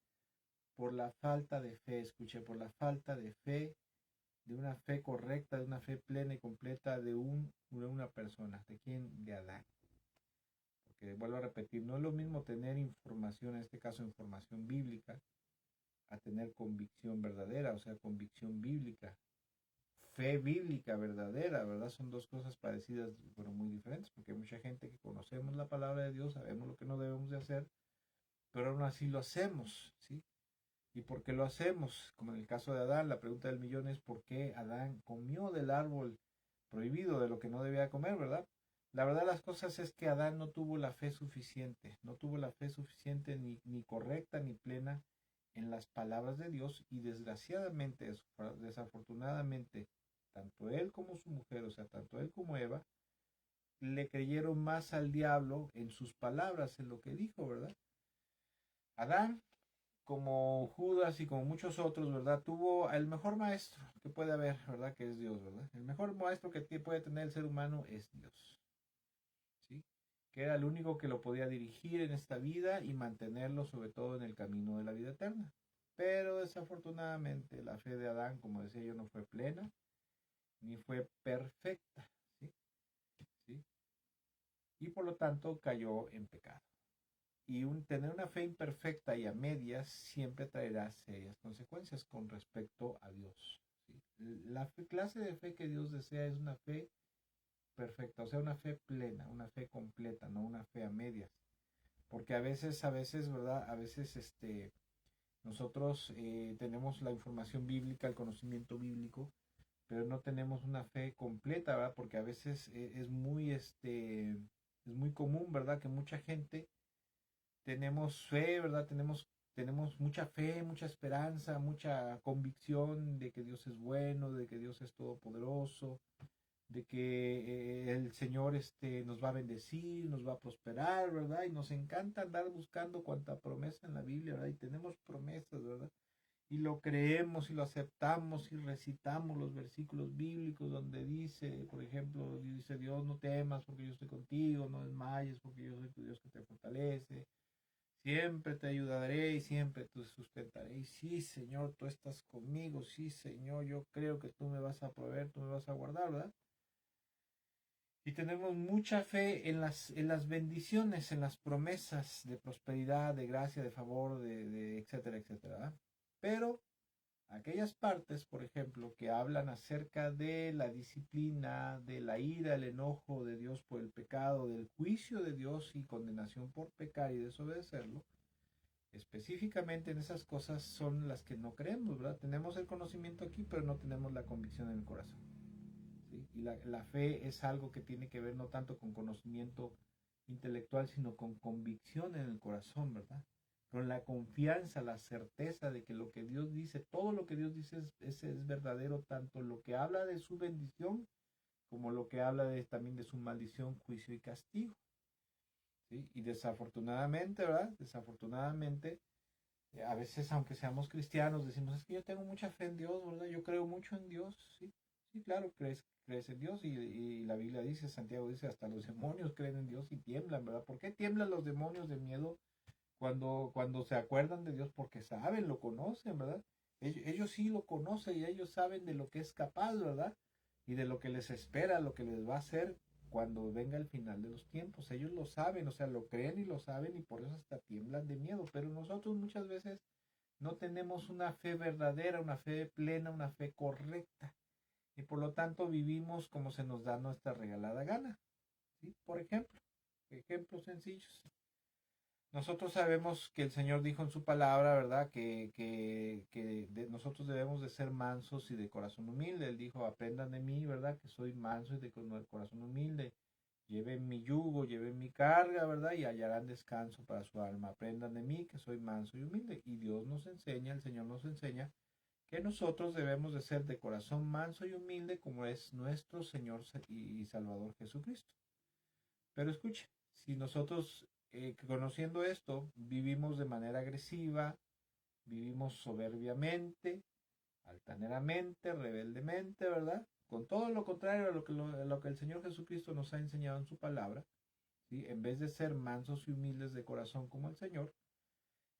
Por la falta de fe, escuché, por la falta de fe, de una fe correcta, de una fe plena y completa de una persona. ¿De quién? De Adán. Porque vuelvo a repetir, no es lo mismo tener información, en este caso información bíblica, a tener convicción verdadera, o sea, convicción bíblica. Fe bíblica verdadera, ¿verdad? Son dos cosas parecidas, pero muy diferentes, porque hay mucha gente que conocemos la palabra de Dios, sabemos lo que no debemos de hacer, pero aún así lo hacemos, ¿sí? ¿Y por qué lo hacemos? Como en el caso de Adán, la pregunta del millón es ¿por qué Adán comió del árbol prohibido, de lo que no debía comer, ¿verdad? La verdad de las cosas es que Adán no tuvo la fe suficiente, no tuvo la fe suficiente ni correcta ni plena en las palabras de Dios, y desgraciadamente, desafortunadamente, tanto él como su mujer, o sea, tanto él como Eva, le creyeron más al diablo en sus palabras, en lo que dijo, ¿verdad? Adán, como Judas y como muchos otros, ¿verdad? Tuvo el mejor maestro que puede haber, ¿verdad? Que es Dios, ¿verdad? El mejor maestro que puede tener el ser humano es Dios, ¿sí? Que era el único que lo podía dirigir en esta vida y mantenerlo sobre todo en el camino de la vida eterna. Pero desafortunadamente la fe de Adán, como decía yo, no fue plena ni fue perfecta, ¿sí? ¿Sí? Y por lo tanto cayó en pecado. Y tener una fe imperfecta y a medias siempre traerá serias consecuencias con respecto a Dios, ¿sí? Clase de fe que Dios desea es una fe perfecta, o sea, una fe plena, una fe completa, no una fe a medias. Porque a veces, ¿verdad? A veces nosotros tenemos la información bíblica, el conocimiento bíblico, pero no tenemos una fe completa, ¿verdad? Porque a veces es muy común, ¿verdad? Que mucha gente tenemos fe, ¿verdad? Tenemos mucha fe, mucha esperanza, mucha convicción de que Dios es bueno, de que Dios es todopoderoso, de que el Señor nos va a bendecir, nos va a prosperar, ¿verdad? Y nos encanta andar buscando cuanta promesa en la Biblia, ¿verdad? Y tenemos promesas, ¿verdad? Y lo creemos y lo aceptamos y recitamos los versículos bíblicos donde dice, por ejemplo, dice Dios: no temas porque yo estoy contigo, no desmayes porque yo soy tu Dios que te fortalece, siempre te ayudaré y siempre te sustentaré. Y sí, Señor, tú estás conmigo, sí, Señor, yo creo que tú me vas a proveer, tú me vas a guardar, ¿verdad? Y tenemos mucha fe en las bendiciones, en las promesas de prosperidad, de gracia, de favor, de etcétera, etcétera. ¿Verdad? Pero aquellas partes, por ejemplo, que hablan acerca de la disciplina, de la ira, el enojo de Dios por el pecado, del juicio de Dios y condenación por pecar y desobedecerlo, específicamente en esas cosas son las que no creemos, ¿verdad? Tenemos el conocimiento aquí, pero no tenemos la convicción en el corazón. ¿Sí? Y la fe es algo que tiene que ver no tanto con conocimiento intelectual, sino con convicción en el corazón, ¿verdad? Con la confianza, la certeza de que lo que Dios dice, todo lo que Dios dice es verdadero, tanto lo que habla de su bendición como lo que habla también de su maldición, juicio y castigo. ¿Sí? Y desafortunadamente, ¿verdad? Desafortunadamente, a veces, aunque seamos cristianos, decimos, es que yo tengo mucha fe en Dios, ¿verdad? Yo creo mucho en Dios, sí, sí, claro, crees en Dios y la Biblia dice, Santiago dice, hasta los demonios creen en Dios y tiemblan, ¿verdad? ¿Por qué tiemblan los demonios de miedo cuando se acuerdan de Dios? Porque saben, lo conocen, ¿verdad? Ellos sí lo conocen y ellos saben de lo que es capaz, ¿verdad? Y de lo que les espera, lo que les va a hacer cuando venga el final de los tiempos. Ellos lo saben, o sea, lo creen y lo saben y por eso hasta tiemblan de miedo. Pero nosotros muchas veces no tenemos una fe verdadera, una fe plena, una fe correcta. Y por lo tanto vivimos como se nos da nuestra regalada gana. ¿Sí? Por ejemplo, ejemplos sencillos. Nosotros sabemos que el Señor dijo en su palabra, ¿verdad? Nosotros debemos de ser mansos y de corazón humilde. Él dijo, aprendan de mí, ¿verdad? Que soy manso y de corazón humilde. Lleven mi yugo, lleven mi carga, ¿verdad? Y hallarán descanso para su alma. Aprendan de mí, que soy manso y humilde. Y Dios nos enseña, el Señor nos enseña, que nosotros debemos de ser de corazón manso y humilde como es nuestro Señor y Salvador Jesucristo. Pero escuche, si nosotros conociendo esto vivimos de manera agresiva, vivimos soberbiamente, altaneramente, rebeldemente, ¿verdad? Con todo lo contrario a lo que el Señor Jesucristo nos ha enseñado en su palabra, ¿sí? En vez de ser mansos y humildes de corazón como el Señor,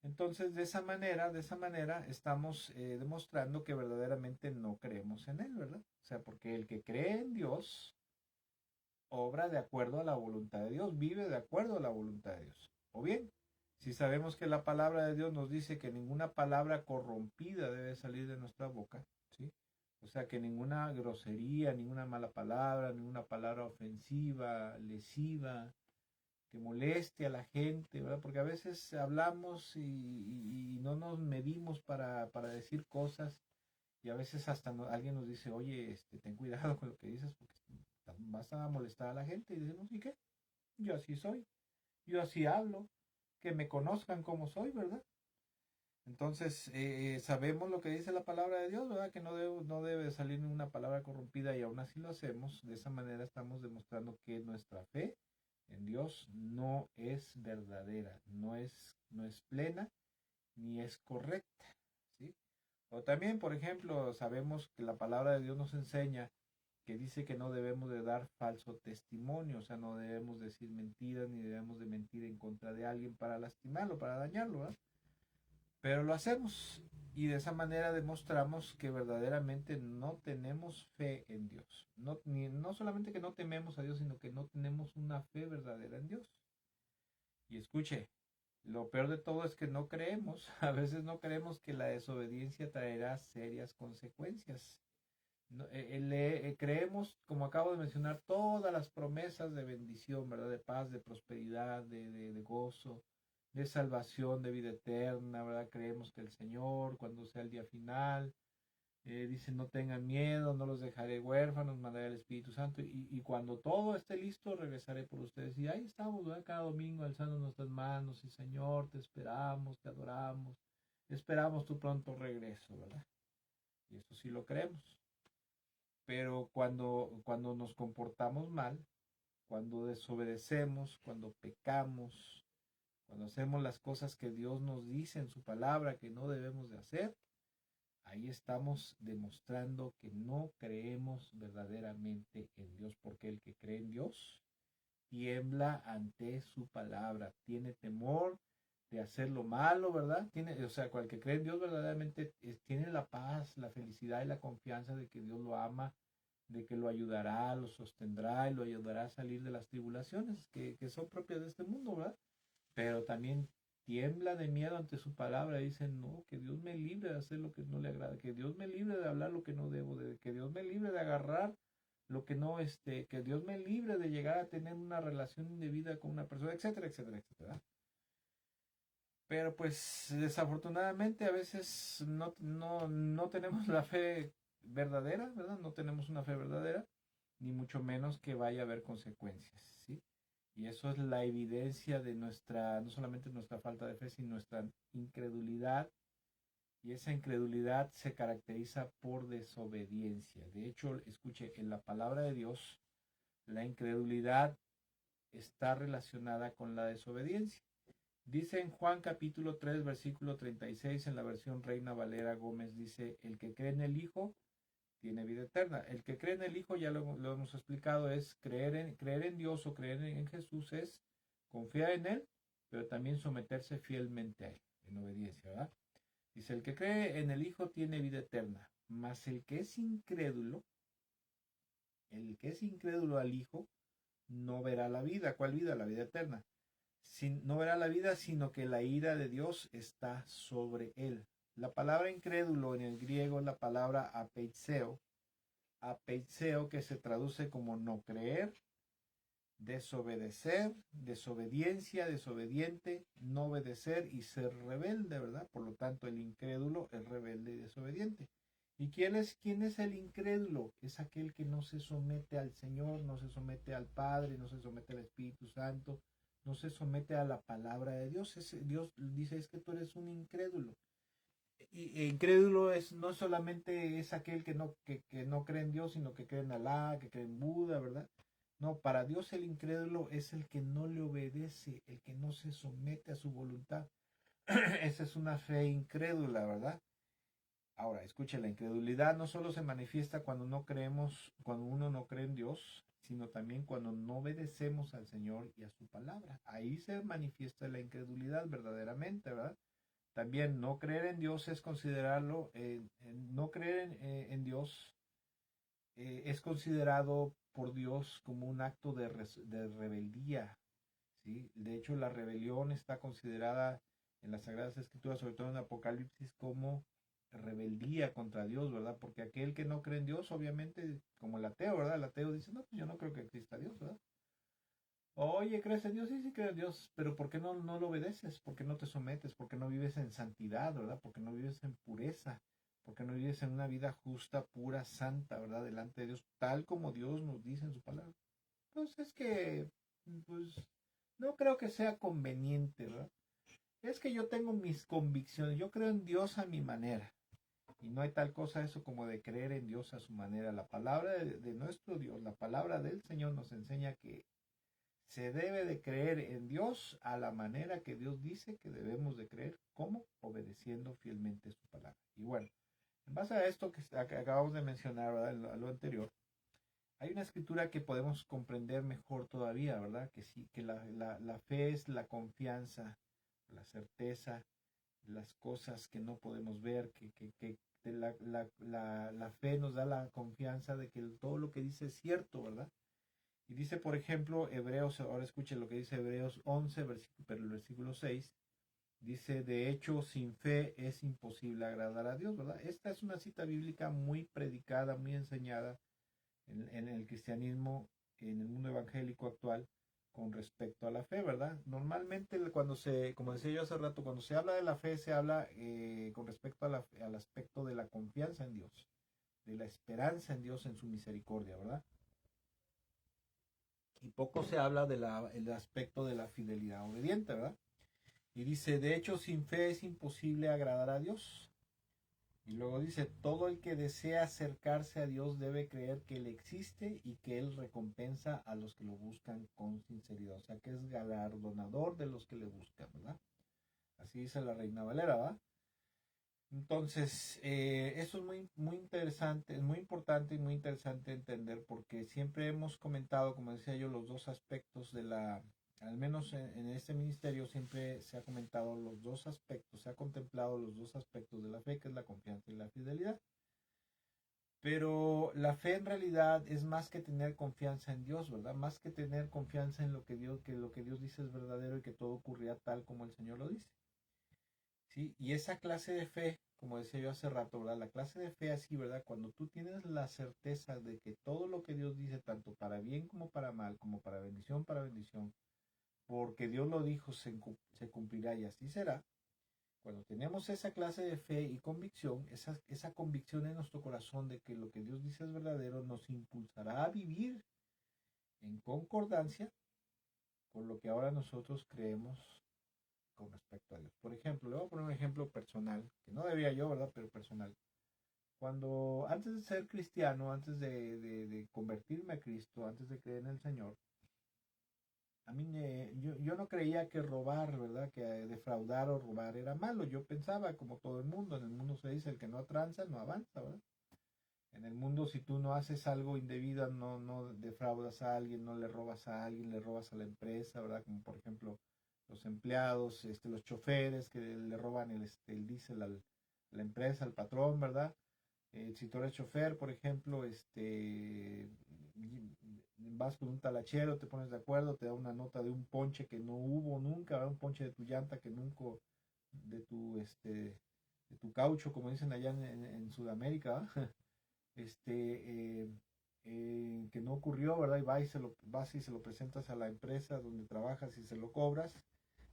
entonces de esa manera estamos demostrando que verdaderamente no creemos en Él, ¿verdad? O sea, porque el que cree en Dios obra de acuerdo a la voluntad de Dios, vive de acuerdo a la voluntad de Dios. O bien, si sabemos que la palabra de Dios nos dice que ninguna palabra corrompida debe salir de nuestra boca, ¿sí? O sea, que ninguna grosería, ninguna mala palabra, ninguna palabra ofensiva, lesiva, que moleste a la gente, ¿verdad? Porque a veces hablamos y no nos medimos para decir cosas y a veces hasta alguien nos dice, oye, ten cuidado con lo que dices porque vas a molestar a la gente. Y decimos, ¿y qué? Yo así soy, yo así hablo, que me conozcan como soy, ¿verdad? Entonces, sabemos lo que dice la palabra de Dios, ¿verdad? Que no debe salir ninguna palabra corrompida y aún así lo hacemos. De esa manera estamos demostrando que nuestra fe en Dios no es verdadera, no es plena ni es correcta, ¿sí? O también, por ejemplo, sabemos que la palabra de Dios nos enseña que dice que no debemos de dar falso testimonio, o sea, no debemos decir mentiras ni debemos de mentir en contra de alguien para lastimarlo, para dañarlo, ¿verdad? Pero lo hacemos y de esa manera demostramos que verdaderamente no tenemos fe en Dios. No solamente que no tememos a Dios, sino que no tenemos una fe verdadera en Dios. Y escuche, lo peor de todo es que no creemos, a veces no creemos que la desobediencia traerá serias consecuencias. No, creemos, como acabo de mencionar, todas las promesas de bendición, ¿verdad? De paz, de prosperidad, de gozo, de salvación, de vida eterna, ¿verdad? Creemos que el Señor, cuando sea el día final, dice, no tengan miedo, no los dejaré huérfanos, mandaré el Espíritu Santo, y cuando todo esté listo, regresaré por ustedes. Y ahí estamos, ¿verdad? Cada domingo alzando nuestras manos, y Señor, te esperamos, te adoramos, esperamos tu pronto regreso, ¿verdad? Y eso sí lo creemos. Pero cuando nos comportamos mal, cuando desobedecemos, cuando pecamos, cuando hacemos las cosas que Dios nos dice en su palabra que no debemos de hacer, ahí estamos demostrando que no creemos verdaderamente en Dios, porque el que cree en Dios tiembla ante su palabra, tiene temor de hacer lo malo, ¿verdad? O sea, el que cree en Dios verdaderamente tiene la paz, la felicidad y la confianza de que Dios lo ama de que lo ayudará, lo sostendrá y lo ayudará a salir de las tribulaciones que son propias de este mundo, ¿verdad? Pero también tiembla de miedo ante su palabra y dice, no, que Dios me libre de hacer lo que no le agrada, que Dios me libre de hablar lo que no debo, que Dios me libre de agarrar lo que no, que Dios me libre de llegar a tener una relación indebida con una persona, etcétera, etcétera, etcétera. Pero pues desafortunadamente a veces no tenemos la fe verdadera, ¿verdad? No tenemos una fe verdadera, ni mucho menos que vaya a haber consecuencias, ¿sí? Y eso es la evidencia de nuestra, no solamente nuestra falta de fe, sino nuestra incredulidad. Y esa incredulidad se caracteriza por desobediencia. De hecho, escuche, en la palabra de Dios, la incredulidad está relacionada con la desobediencia. Dice en Juan capítulo 3, versículo 36, en la versión Reina Valera Gómez, dice, el que cree en el Hijo tiene vida eterna. El que cree en el Hijo, ya lo hemos explicado, es creer en Dios o creer en Jesús, es confiar en Él, pero también someterse fielmente a Él, en obediencia, ¿verdad? Dice, el que cree en el Hijo tiene vida eterna, mas el que es incrédulo al Hijo, no verá la vida. ¿Cuál vida? La vida eterna. No verá la vida, sino que la ira de Dios está sobre él. La palabra incrédulo en el griego es la palabra apeidseo que se traduce como no creer, desobedecer, desobediencia, desobediente, no obedecer y ser rebelde, ¿verdad? Por lo tanto, el incrédulo es rebelde y desobediente. ¿Y quién es el incrédulo? Es aquel que no se somete al Señor, no se somete al Padre, no se somete al Espíritu Santo, no se somete a la palabra de Dios. Dios dice, es que tú eres un incrédulo. Y incrédulo no solamente es aquel que no cree en Dios, sino que cree en Alá, que cree en Buda, ¿verdad? No, para Dios el incrédulo es el que no le obedece, el que no se somete a su voluntad. Esa es una fe incrédula, ¿verdad? Ahora, escuche, la incredulidad no solo se manifiesta cuando uno no cree en Dios, sino también cuando no obedecemos al Señor y a su palabra. Ahí se manifiesta la incredulidad verdaderamente, ¿verdad? También no creer en Dios es considerarlo, no creer en Dios es considerado por Dios como un acto de rebeldía, ¿sí? De hecho, la rebelión está considerada en las Sagradas Escrituras, sobre todo en Apocalipsis, como rebeldía contra Dios, ¿verdad? Porque aquel que no cree en Dios, obviamente, como el ateo, ¿verdad? El ateo dice, no, pues yo no creo que exista Dios, ¿verdad? Oye, ¿crees en Dios? Sí, sí creo en Dios, pero ¿por qué no lo obedeces? ¿Por qué no te sometes? ¿Por qué no vives en santidad, verdad? ¿Por qué no vives en pureza? ¿Por qué no vives en una vida justa, pura, santa, verdad? Delante de Dios, tal como Dios nos dice en su palabra. Pues es que, pues, no creo que sea conveniente, ¿verdad? Es que yo tengo mis convicciones, yo creo en Dios a mi manera. Y no hay tal cosa eso como de creer en Dios a su manera. La palabra de nuestro Dios, la palabra del Señor nos enseña que se debe de creer en Dios a la manera que Dios dice que debemos de creer, como obedeciendo fielmente su palabra. Y bueno, en base a esto que acabamos de mencionar, ¿verdad? Lo anterior, hay una escritura que podemos comprender mejor todavía, ¿verdad? Que sí, que la fe es la confianza, la certeza, las cosas que no podemos ver, que la fe nos da la confianza de que todo lo que dice es cierto, ¿verdad? Y dice, por ejemplo, Hebreos, ahora escuche lo que dice Hebreos 11, pero el versículo 6, dice, de hecho, sin fe es imposible agradar a Dios, ¿verdad? Esta es una cita bíblica muy predicada, muy enseñada en el cristianismo, en el mundo evangélico actual, con respecto a la fe, ¿verdad? Normalmente como decía yo hace rato, cuando se habla de la fe, se habla con respecto al aspecto de la confianza en Dios, de la esperanza en Dios, en su misericordia, ¿verdad? Y poco se habla del aspecto de la fidelidad obediente, ¿verdad? Y dice, de hecho, sin fe es imposible agradar a Dios. Y luego dice, todo el que desea acercarse a Dios debe creer que Él existe y que Él recompensa a los que lo buscan con sinceridad. O sea, que es galardonador de los que le buscan, ¿verdad? Así dice la Reina Valera, ¿verdad? Entonces, eso es muy interesante, es muy importante y muy interesante entender porque siempre hemos comentado, como decía yo, los dos aspectos al menos en este ministerio siempre se ha comentado los dos aspectos, se ha contemplado los dos aspectos de la fe, que es la confianza y la fidelidad. Pero la fe en realidad es más que tener confianza en Dios, ¿verdad? Más que tener confianza en lo que Dios dice es verdadero y que todo ocurrirá tal como el Señor lo dice. ¿Sí? Y esa clase de fe, como decía yo hace rato, ¿verdad? La clase de fe así, ¿verdad? Cuando tú tienes la certeza de que todo lo que Dios dice, tanto para bien como para mal, como para bendición, porque Dios lo dijo, se cumplirá y así será. Cuando tenemos esa clase de fe y convicción, esa convicción en nuestro corazón de que lo que Dios dice es verdadero, nos impulsará a vivir en concordancia con lo que ahora nosotros creemos con respecto a Dios. Por ejemplo, le voy a poner un ejemplo personal, que no debía yo, ¿verdad? Pero personal. Cuando antes de ser cristiano, antes de convertirme a Cristo, antes de creer en el Señor, a mí yo no creía que robar, ¿verdad? Que defraudar o robar era malo. Yo pensaba, como todo el mundo, en el mundo se dice, el que no tranza no avanza, ¿verdad? En el mundo, si tú no haces algo indebido, no defraudas a alguien, no le robas a alguien, le robas a la empresa, ¿verdad? Como por ejemplo los empleados, los choferes que le roban el diésel a la empresa, al patrón, ¿verdad? Si tú eres chofer, por ejemplo, vas con un talachero, te pones de acuerdo, te da una nota de un ponche que no hubo nunca, ¿verdad? Un ponche de tu llanta que nunca, de tu, de tu caucho, como dicen allá en Sudamérica, ¿verdad? este, que no ocurrió, ¿verdad? Y vas y se lo presentas a la empresa donde trabajas y se lo cobras.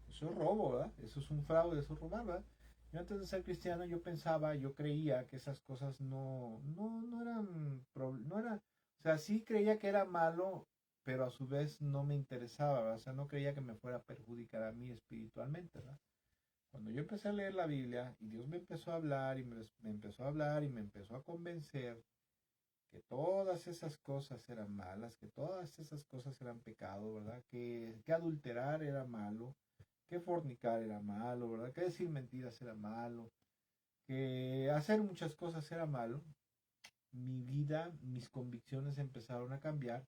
Eso es robo, ¿verdad? Eso es un fraude, eso es robar, ¿verdad? Yo antes de ser cristiano yo pensaba, yo creía que esas cosas no eran, no era, o sea, sí creía que era malo, pero a su vez no me interesaba, ¿verdad? O sea, no creía que me fuera a perjudicar a mí espiritualmente, ¿verdad? Cuando yo empecé a leer la Biblia y Dios me empezó a hablar y me empezó a hablar y me empezó a convencer que todas esas cosas eran malas, que todas esas cosas eran pecado, ¿verdad? Que adulterar era malo, que fornicar era malo, ¿verdad? Que decir mentiras era malo, que hacer muchas cosas era malo. Mi vida, mis convicciones empezaron a cambiar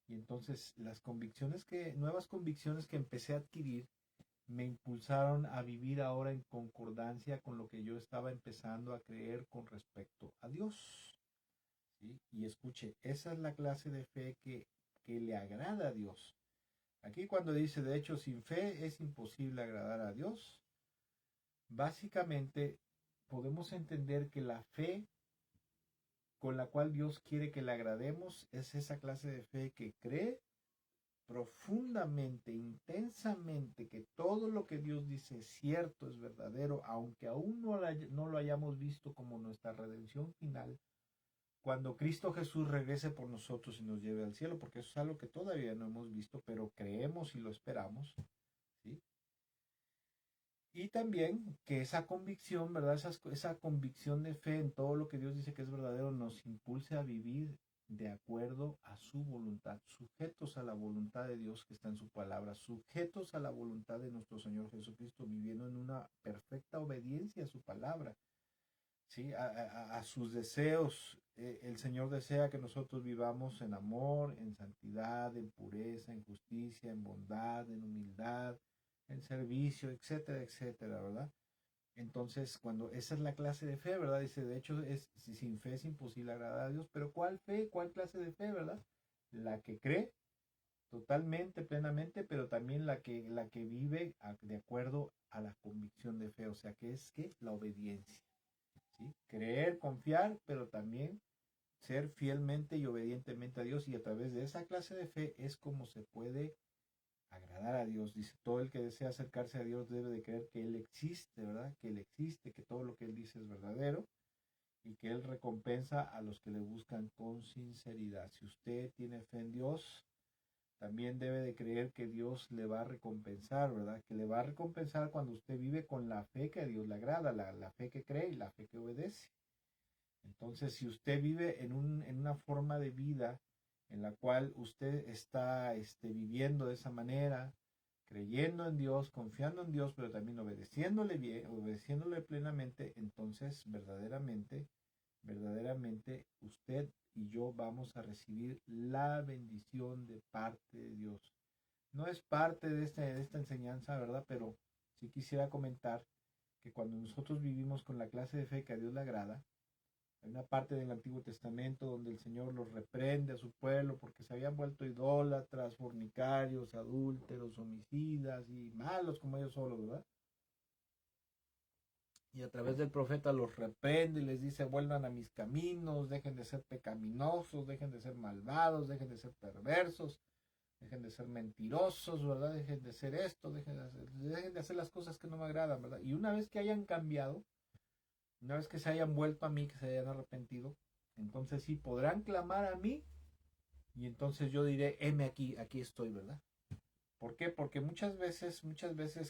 y entonces nuevas convicciones que empecé a adquirir me impulsaron a vivir ahora en concordancia con lo que yo estaba empezando a creer con respecto a Dios. ¿Sí? Y escuche, esa es la clase de fe que le agrada a Dios. Aquí cuando dice, de hecho, sin fe es imposible agradar a Dios, básicamente podemos entender que la fe con la cual Dios quiere que le agrademos es esa clase de fe que cree profundamente, intensamente, que todo lo que Dios dice es cierto, es verdadero, aunque aún no lo hayamos visto como nuestra redención final, cuando Cristo Jesús regrese por nosotros y nos lleve al cielo, porque eso es algo que todavía no hemos visto, pero creemos y lo esperamos, ¿sí? Y también que esa convicción, ¿verdad? Esa convicción de fe en todo lo que Dios dice que es verdadero nos impulse a vivir de acuerdo a su voluntad, sujetos a la voluntad de Dios que está en su palabra, sujetos a la voluntad de nuestro Señor Jesucristo, viviendo en una perfecta obediencia a su palabra, ¿sí? A sus deseos. El Señor desea que nosotros vivamos en amor, en santidad, en pureza, en justicia, en bondad, en humildad, en servicio, etcétera, etcétera, ¿verdad? Entonces, cuando esa es la clase de fe, ¿verdad? Dice, de hecho, sin fe es imposible agradar a Dios, pero ¿cuál fe? ¿Cuál clase de fe, ¿verdad? La que cree totalmente, plenamente, pero también la que vive de acuerdo a la convicción de fe, o sea, que es que la obediencia. ¿Sí? Creer, confiar, pero también ser fielmente y obedientemente a Dios y a través de esa clase de fe es como se puede agradar a Dios. Dice, todo el que desea acercarse a Dios debe de creer que Él existe, ¿verdad? Que Él existe, que todo lo que Él dice es verdadero y que Él recompensa a los que le buscan con sinceridad. Si usted tiene fe en Dios, también debe de creer que Dios le va a recompensar, ¿verdad? Que le va a recompensar cuando usted vive con la fe que a Dios le agrada, la fe que cree y la fe que obedece. Entonces, si usted vive en una forma de vida en la cual usted está viviendo de esa manera, creyendo en Dios, confiando en Dios, pero también obedeciéndole bien, obedeciéndole plenamente, entonces verdaderamente usted y yo vamos a recibir la bendición de parte de Dios. No es parte de esta enseñanza, ¿verdad? Pero sí quisiera comentar que cuando nosotros vivimos con la clase de fe que a Dios le agrada, Hay una parte del Antiguo Testamento donde el Señor los reprende a su pueblo porque se habían vuelto idólatras, fornicarios, adúlteros, homicidas y malos como ellos solos, ¿verdad? Y a través del profeta los reprende y les dice, vuelvan a mis caminos, dejen de ser pecaminosos, dejen de ser malvados, dejen de ser perversos, dejen de ser mentirosos, ¿verdad? Dejen de ser esto, dejen de hacer las cosas que no me agradan, ¿verdad? Y una vez que hayan cambiado, una vez que se hayan vuelto a mí, que se hayan arrepentido, entonces sí podrán clamar a mí y entonces yo diré, heme aquí, aquí estoy, ¿verdad? ¿Por qué? Porque muchas veces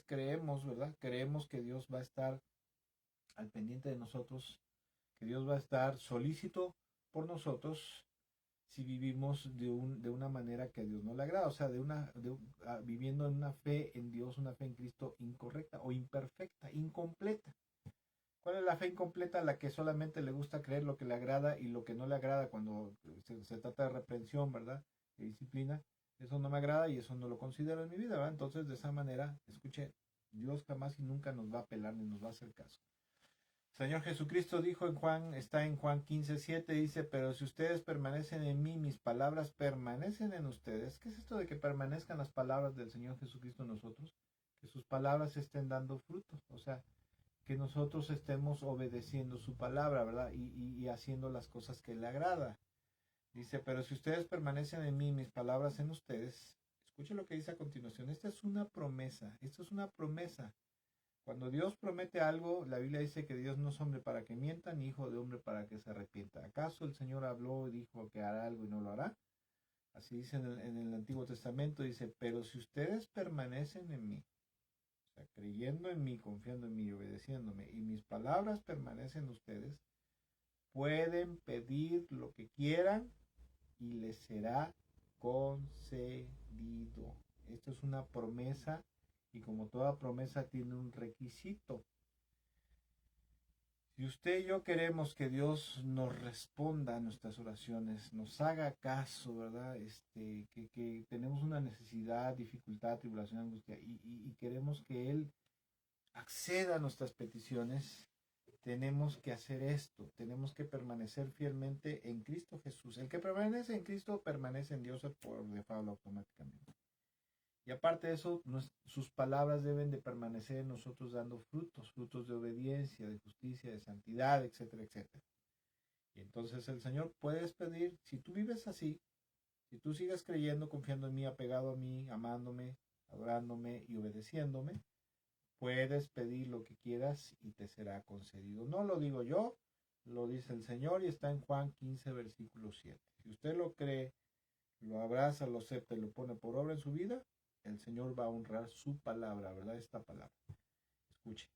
creemos, ¿verdad? Creemos que Dios va a estar al pendiente de nosotros, que Dios va a estar solícito por nosotros si vivimos de una manera que a Dios no le agrada, o sea, viviendo en una fe en Dios, una fe en Cristo incorrecta o imperfecta, incompleta. ¿Cuál es la fe incompleta? La que solamente le gusta creer lo que le agrada y lo que no le agrada cuando se trata de reprensión, ¿verdad? De disciplina. Eso no me agrada y eso no lo considero en mi vida, ¿verdad? Entonces, de esa manera, escuche, Dios jamás y nunca nos va a apelar ni nos va a hacer caso. Señor Jesucristo dijo en Juan, está en Juan 15:7, dice, pero si ustedes permanecen en mí, mis palabras permanecen en ustedes. ¿Qué es esto de que permanezcan las palabras del Señor Jesucristo en nosotros? Que sus palabras estén dando frutos, o sea, que nosotros estemos obedeciendo su palabra, ¿verdad? Y haciendo las cosas que le agrada. Dice, pero si ustedes permanecen en mí, mis palabras en ustedes, escuche lo que dice a continuación, esta es una promesa, esto es una promesa. Cuando Dios promete algo, la Biblia dice que Dios no es hombre para que mienta, ni hijo de hombre para que se arrepienta. ¿Acaso el Señor habló y dijo que hará algo y no lo hará? Así dice en el Antiguo Testamento, dice, pero si ustedes permanecen en mí, o sea, creyendo en mí, confiando en mí y obedeciéndome, y mis palabras permanecen en ustedes, pueden pedir lo que quieran y les será concedido. Esto es una promesa y como toda promesa tiene un requisito. Si usted y yo queremos que Dios nos responda a nuestras oraciones, nos haga caso, ¿verdad? Que tenemos una necesidad, dificultad, tribulación, angustia, y queremos que Él acceda a nuestras peticiones, tenemos que hacer esto, tenemos que permanecer fielmente en Cristo Jesús. El que permanece en Cristo permanece en Dios por default automáticamente. Y aparte de eso, sus palabras deben de permanecer en nosotros dando frutos, frutos de obediencia, de justicia, de santidad, etcétera, etcétera. Y entonces el Señor puedes pedir, si tú vives así, si tú sigues creyendo, confiando en mí, apegado a mí, amándome, adorándome y obedeciéndome, puedes pedir lo que quieras y te será concedido. No lo digo yo, lo dice el Señor y está en Juan 15, versículo 7. Si usted lo cree, lo abraza, lo acepta y lo pone por obra en su vida, el Señor va a honrar su palabra, ¿verdad? Esta palabra. Escuche.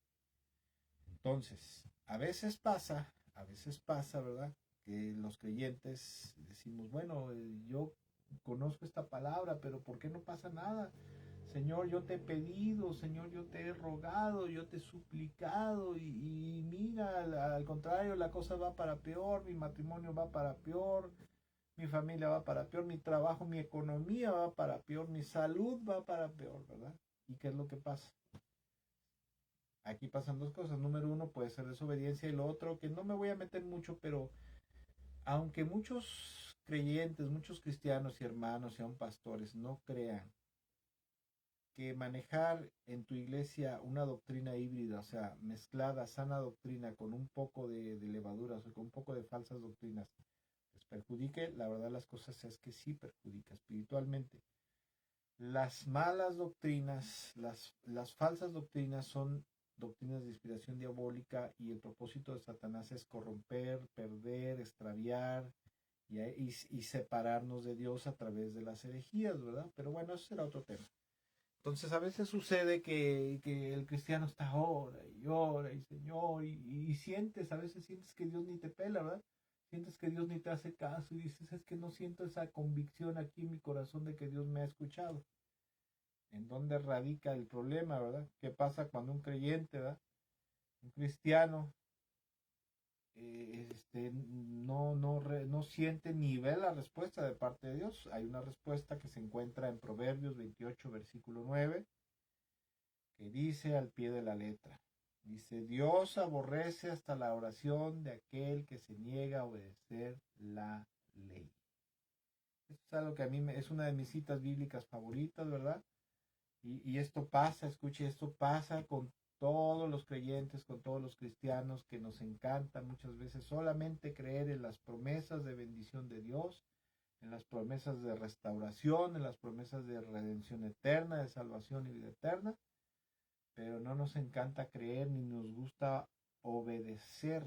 Entonces, a veces pasa, ¿verdad? Que los creyentes decimos, bueno, yo conozco esta palabra, pero ¿por qué no pasa nada? Señor, yo te he pedido, Señor, yo te he rogado, yo te he suplicado y mira, al contrario, la cosa va para peor, mi matrimonio va para peor, mi familia va para peor, mi trabajo, mi economía va para peor, mi salud va para peor, ¿verdad? ¿Y qué es lo que pasa? Aquí pasan dos cosas. Número uno puede ser desobediencia y lo otro, que no me voy a meter mucho, pero aunque muchos creyentes, muchos cristianos y hermanos y aún pastores no crean que manejar en tu iglesia una doctrina híbrida, o sea, mezclada, sana doctrina con un poco de levaduras o con un poco de falsas doctrinas, les perjudique, la verdad las cosas es que sí perjudica espiritualmente. Las malas doctrinas, las falsas doctrinas son doctrinas de inspiración diabólica y el propósito de Satanás es corromper, perder, extraviar y separarnos de Dios a través de las herejías, ¿verdad? Pero bueno, eso será otro tema. Entonces a veces sucede que el cristiano está ora y Señor a veces sientes que Dios ni te pela, ¿verdad? Sientes que Dios ni te hace caso y dices, es que no siento esa convicción aquí en mi corazón de que Dios me ha escuchado. ¿En dónde radica el problema, verdad? ¿Qué pasa cuando un creyente, ¿verdad? Un cristiano no siente ni ve la respuesta de parte de Dios? Hay una respuesta que se encuentra en Proverbios 28, versículo 9, que dice al pie de la letra. Dice, Dios aborrece hasta la oración de aquel que se niega a obedecer la ley. Esto es algo que a mí es una de mis citas bíblicas favoritas, ¿verdad? Y esto pasa, escuche, esto pasa con todos los creyentes, con todos los cristianos, que nos encanta muchas veces solamente creer en las promesas de bendición de Dios, en las promesas de restauración, en las promesas de redención eterna, de salvación y vida eterna, pero no nos encanta creer ni nos gusta obedecer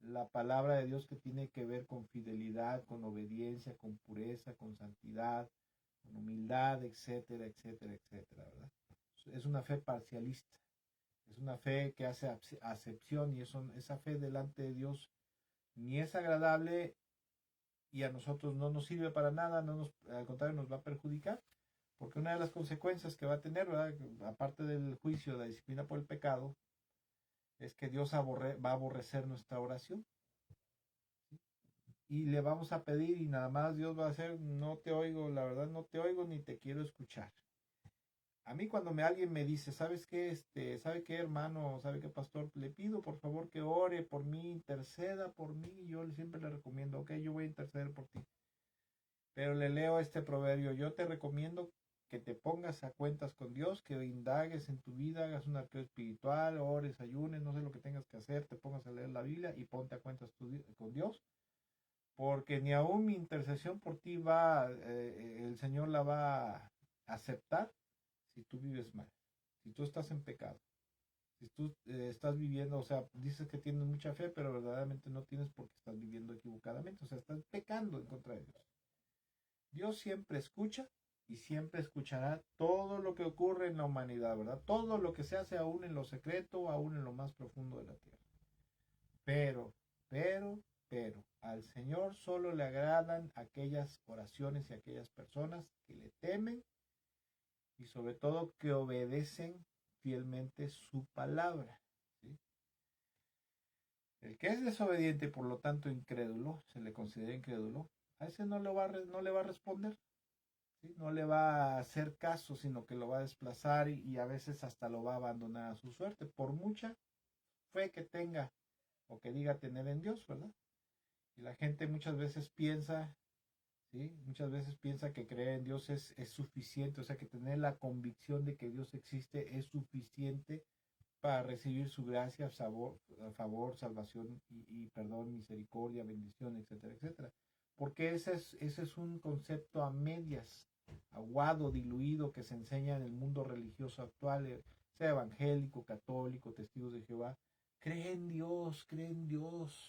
la palabra de Dios, que tiene que ver con fidelidad, con obediencia, con pureza, con santidad, con humildad, etcétera, etcétera, etcétera, ¿verdad? Es una fe parcialista, es una fe que hace acepción, y esa fe delante de Dios ni es agradable y a nosotros no nos sirve para nada, al contrario nos va a perjudicar, porque una de las consecuencias que va a tener, ¿verdad?, aparte del juicio, la disciplina por el pecado, es que Dios va a aborrecer nuestra oración. Y le vamos a pedir y nada más Dios va a hacer, no te oigo, la verdad no te oigo ni te quiero escuchar. A mí cuando alguien me dice, ¿sabes qué? ¿Sabe qué, hermano? ¿Sabe qué, pastor? Le pido por favor que ore por mí, interceda por mí. Yo siempre le recomiendo, ok, yo voy a interceder por ti. Pero le leo este proverbio, yo te recomiendo que te pongas a cuentas con Dios, que indagues en tu vida, hagas un arqueo espiritual, ores, ayunes, no sé lo que tengas que hacer, te pongas a leer la Biblia y ponte a cuentas con Dios, porque ni aún mi intercesión por ti el Señor la va a aceptar si tú vives mal, si tú estás en pecado, si tú estás viviendo, o sea, dices que tienes mucha fe, pero verdaderamente no tienes, porque estás viviendo equivocadamente, o sea, estás pecando en contra de Dios. Dios siempre escucha y siempre escuchará todo lo que ocurre en la humanidad, ¿verdad? Todo lo que se hace aún en lo secreto, aún en lo más profundo de la tierra. Pero, pero, al Señor solo le agradan aquellas oraciones y aquellas personas que le temen y sobre todo que obedecen fielmente su palabra, ¿sí? El que es desobediente y por lo tanto incrédulo, se le considera incrédulo, a ese no le va a responder, ¿sí? No le va a hacer caso, sino que lo va a desplazar y a veces hasta lo va a abandonar a su suerte, por mucha fe que tenga o que diga tener en Dios, ¿verdad? Y la gente muchas veces piensa, ¿sí? Muchas veces piensa que creer en Dios es suficiente, o sea, que tener la convicción de que Dios existe es suficiente para recibir su gracia, favor, salvación y perdón, misericordia, bendición, etcétera, etcétera. Porque ese es un concepto a medias, aguado, diluido, que se enseña en el mundo religioso actual, sea evangélico, católico, testigos de Jehová. Cree en Dios,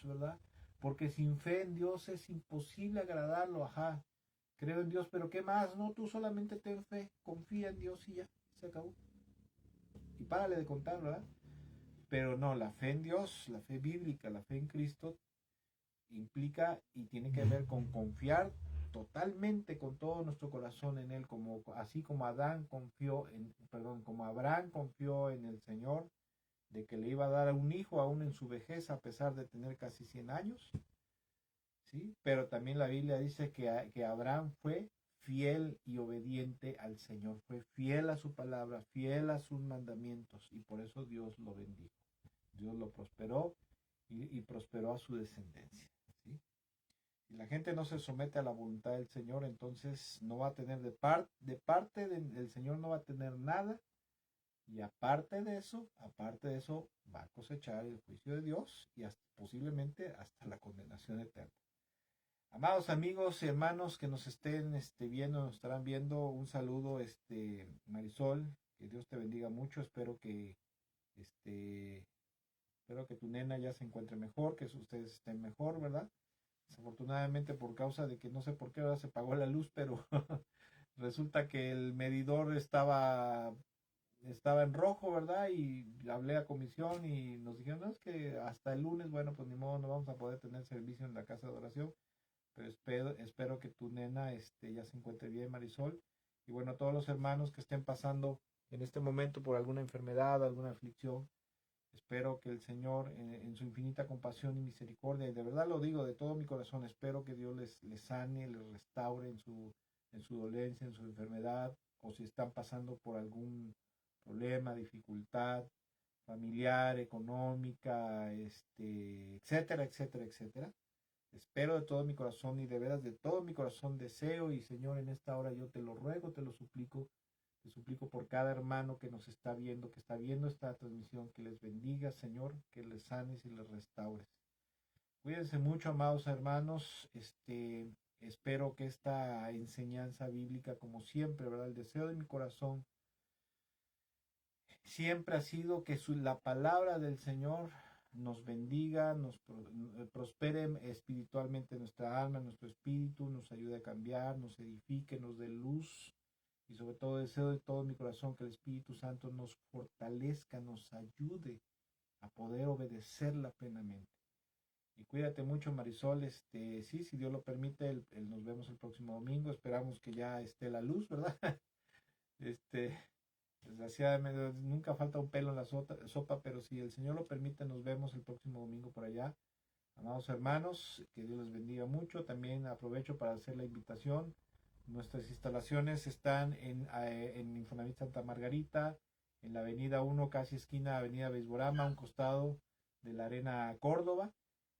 ¿verdad? Porque sin fe en Dios es imposible agradarlo, ajá. Creo en Dios, pero ¿qué más? No, tú solamente ten fe, confía en Dios y ya, se acabó. Y párale de contar, ¿verdad? Pero no, la fe en Dios, la fe bíblica, la fe en Cristo implica y tiene que ver con confiar totalmente con todo nuestro corazón en Él, así como como Abraham confió en el Señor, de que le iba a dar a un hijo aún en su vejez, a pesar de tener casi 100 años, ¿sí? Pero también la Biblia dice que Abraham fue fiel y obediente al Señor, fue fiel a su palabra, fiel a sus mandamientos, y por eso Dios lo bendijo. Dios lo prosperó y prosperó a su descendencia, ¿sí? Si la gente no se somete a la voluntad del Señor, entonces no va a tener de parte del Señor, no va a tener nada, y aparte de eso, va a cosechar el juicio de Dios y posiblemente hasta la condenación eterna. Amados amigos y hermanos que nos estén viendo, nos estarán viendo, un saludo, Marisol, que Dios te bendiga mucho. Este, Espero que tu nena ya se encuentre mejor, que ustedes estén mejor, ¿verdad? Desafortunadamente, por causa de que no sé por qué ahora se apagó la luz, pero resulta que el medidor estaba en rojo, ¿verdad? Y hablé a comisión y nos dijeron, no, es que hasta el lunes, bueno, pues ni modo, no vamos a poder tener servicio en la casa de oración, pero espero que tu nena ya se encuentre bien, Marisol. Y bueno, todos los hermanos que estén pasando en este momento por alguna enfermedad, alguna aflicción, espero que el Señor, en su infinita compasión y misericordia, y de verdad lo digo de todo mi corazón, espero que Dios les sane, les restaure en su dolencia, en su enfermedad, o si están pasando por algún problema, dificultad, familiar, económica, etcétera, etcétera, etcétera. Espero de todo mi corazón y de veras de todo mi corazón deseo y Señor, en esta hora yo te lo ruego, te suplico por cada hermano que nos está viendo, que está viendo esta transmisión, que les bendiga, Señor, que les sanes y les restaures. Cuídense mucho, amados hermanos. Espero que esta enseñanza bíblica, como siempre, ¿verdad? El deseo de mi corazón siempre ha sido que la palabra del Señor nos bendiga, prospere espiritualmente nuestra alma, nuestro espíritu, nos ayude a cambiar, nos edifique, nos dé luz. Y sobre todo deseo de todo mi corazón que el Espíritu Santo nos fortalezca, nos ayude a poder obedecerla plenamente. Y cuídate mucho, Marisol. Sí, si Dios lo permite, nos vemos el próximo domingo. Esperamos que ya esté la luz, ¿verdad? Este, Desgraciadamente, nunca falta un pelo en la sopa, pero si el Señor lo permite, nos vemos el próximo domingo por allá. Amados hermanos, que Dios les bendiga mucho. También aprovecho para hacer la invitación. Nuestras instalaciones están en Infonavit Santa Margarita, en la avenida 1, casi esquina Avenida Beisborama, a un costado de la Arena Córdoba.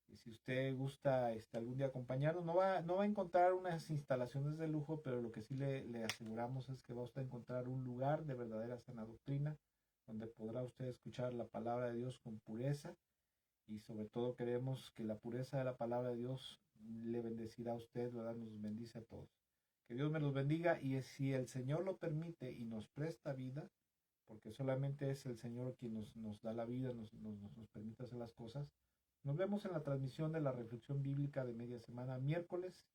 Y si usted gusta algún día acompañarnos, no va a encontrar unas instalaciones de lujo, pero lo que sí le aseguramos es que va usted a encontrar un lugar de verdadera sana doctrina, donde podrá usted escuchar la palabra de Dios con pureza y sobre todo queremos que la pureza de la palabra de Dios le bendecirá a usted, ¿verdad? Nos bendice a todos. Que Dios me los bendiga y si el Señor lo permite y nos presta vida, porque solamente es el Señor quien nos da la vida, nos permite hacer las cosas. Nos vemos en la transmisión de la reflexión bíblica de media semana, miércoles,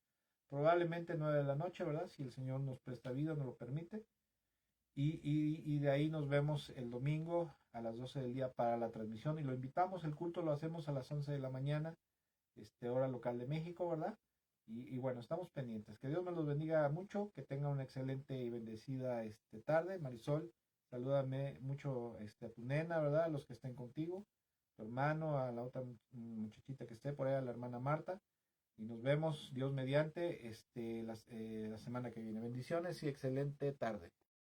probablemente 9 de la noche, ¿verdad? Si el Señor nos presta vida, nos lo permite. Y de ahí nos vemos el domingo a las 12 del día para la transmisión y lo invitamos, el culto lo hacemos a las 11 de la mañana, hora local de México, ¿verdad? Y bueno, estamos pendientes. Que Dios me los bendiga mucho, que tenga una excelente y bendecida tarde. Marisol, salúdame mucho a tu nena, ¿verdad? A los que estén contigo, tu hermano, a la otra muchachita que esté por ahí, a la hermana Marta. Y nos vemos, Dios mediante, la semana que viene. Bendiciones y excelente tarde.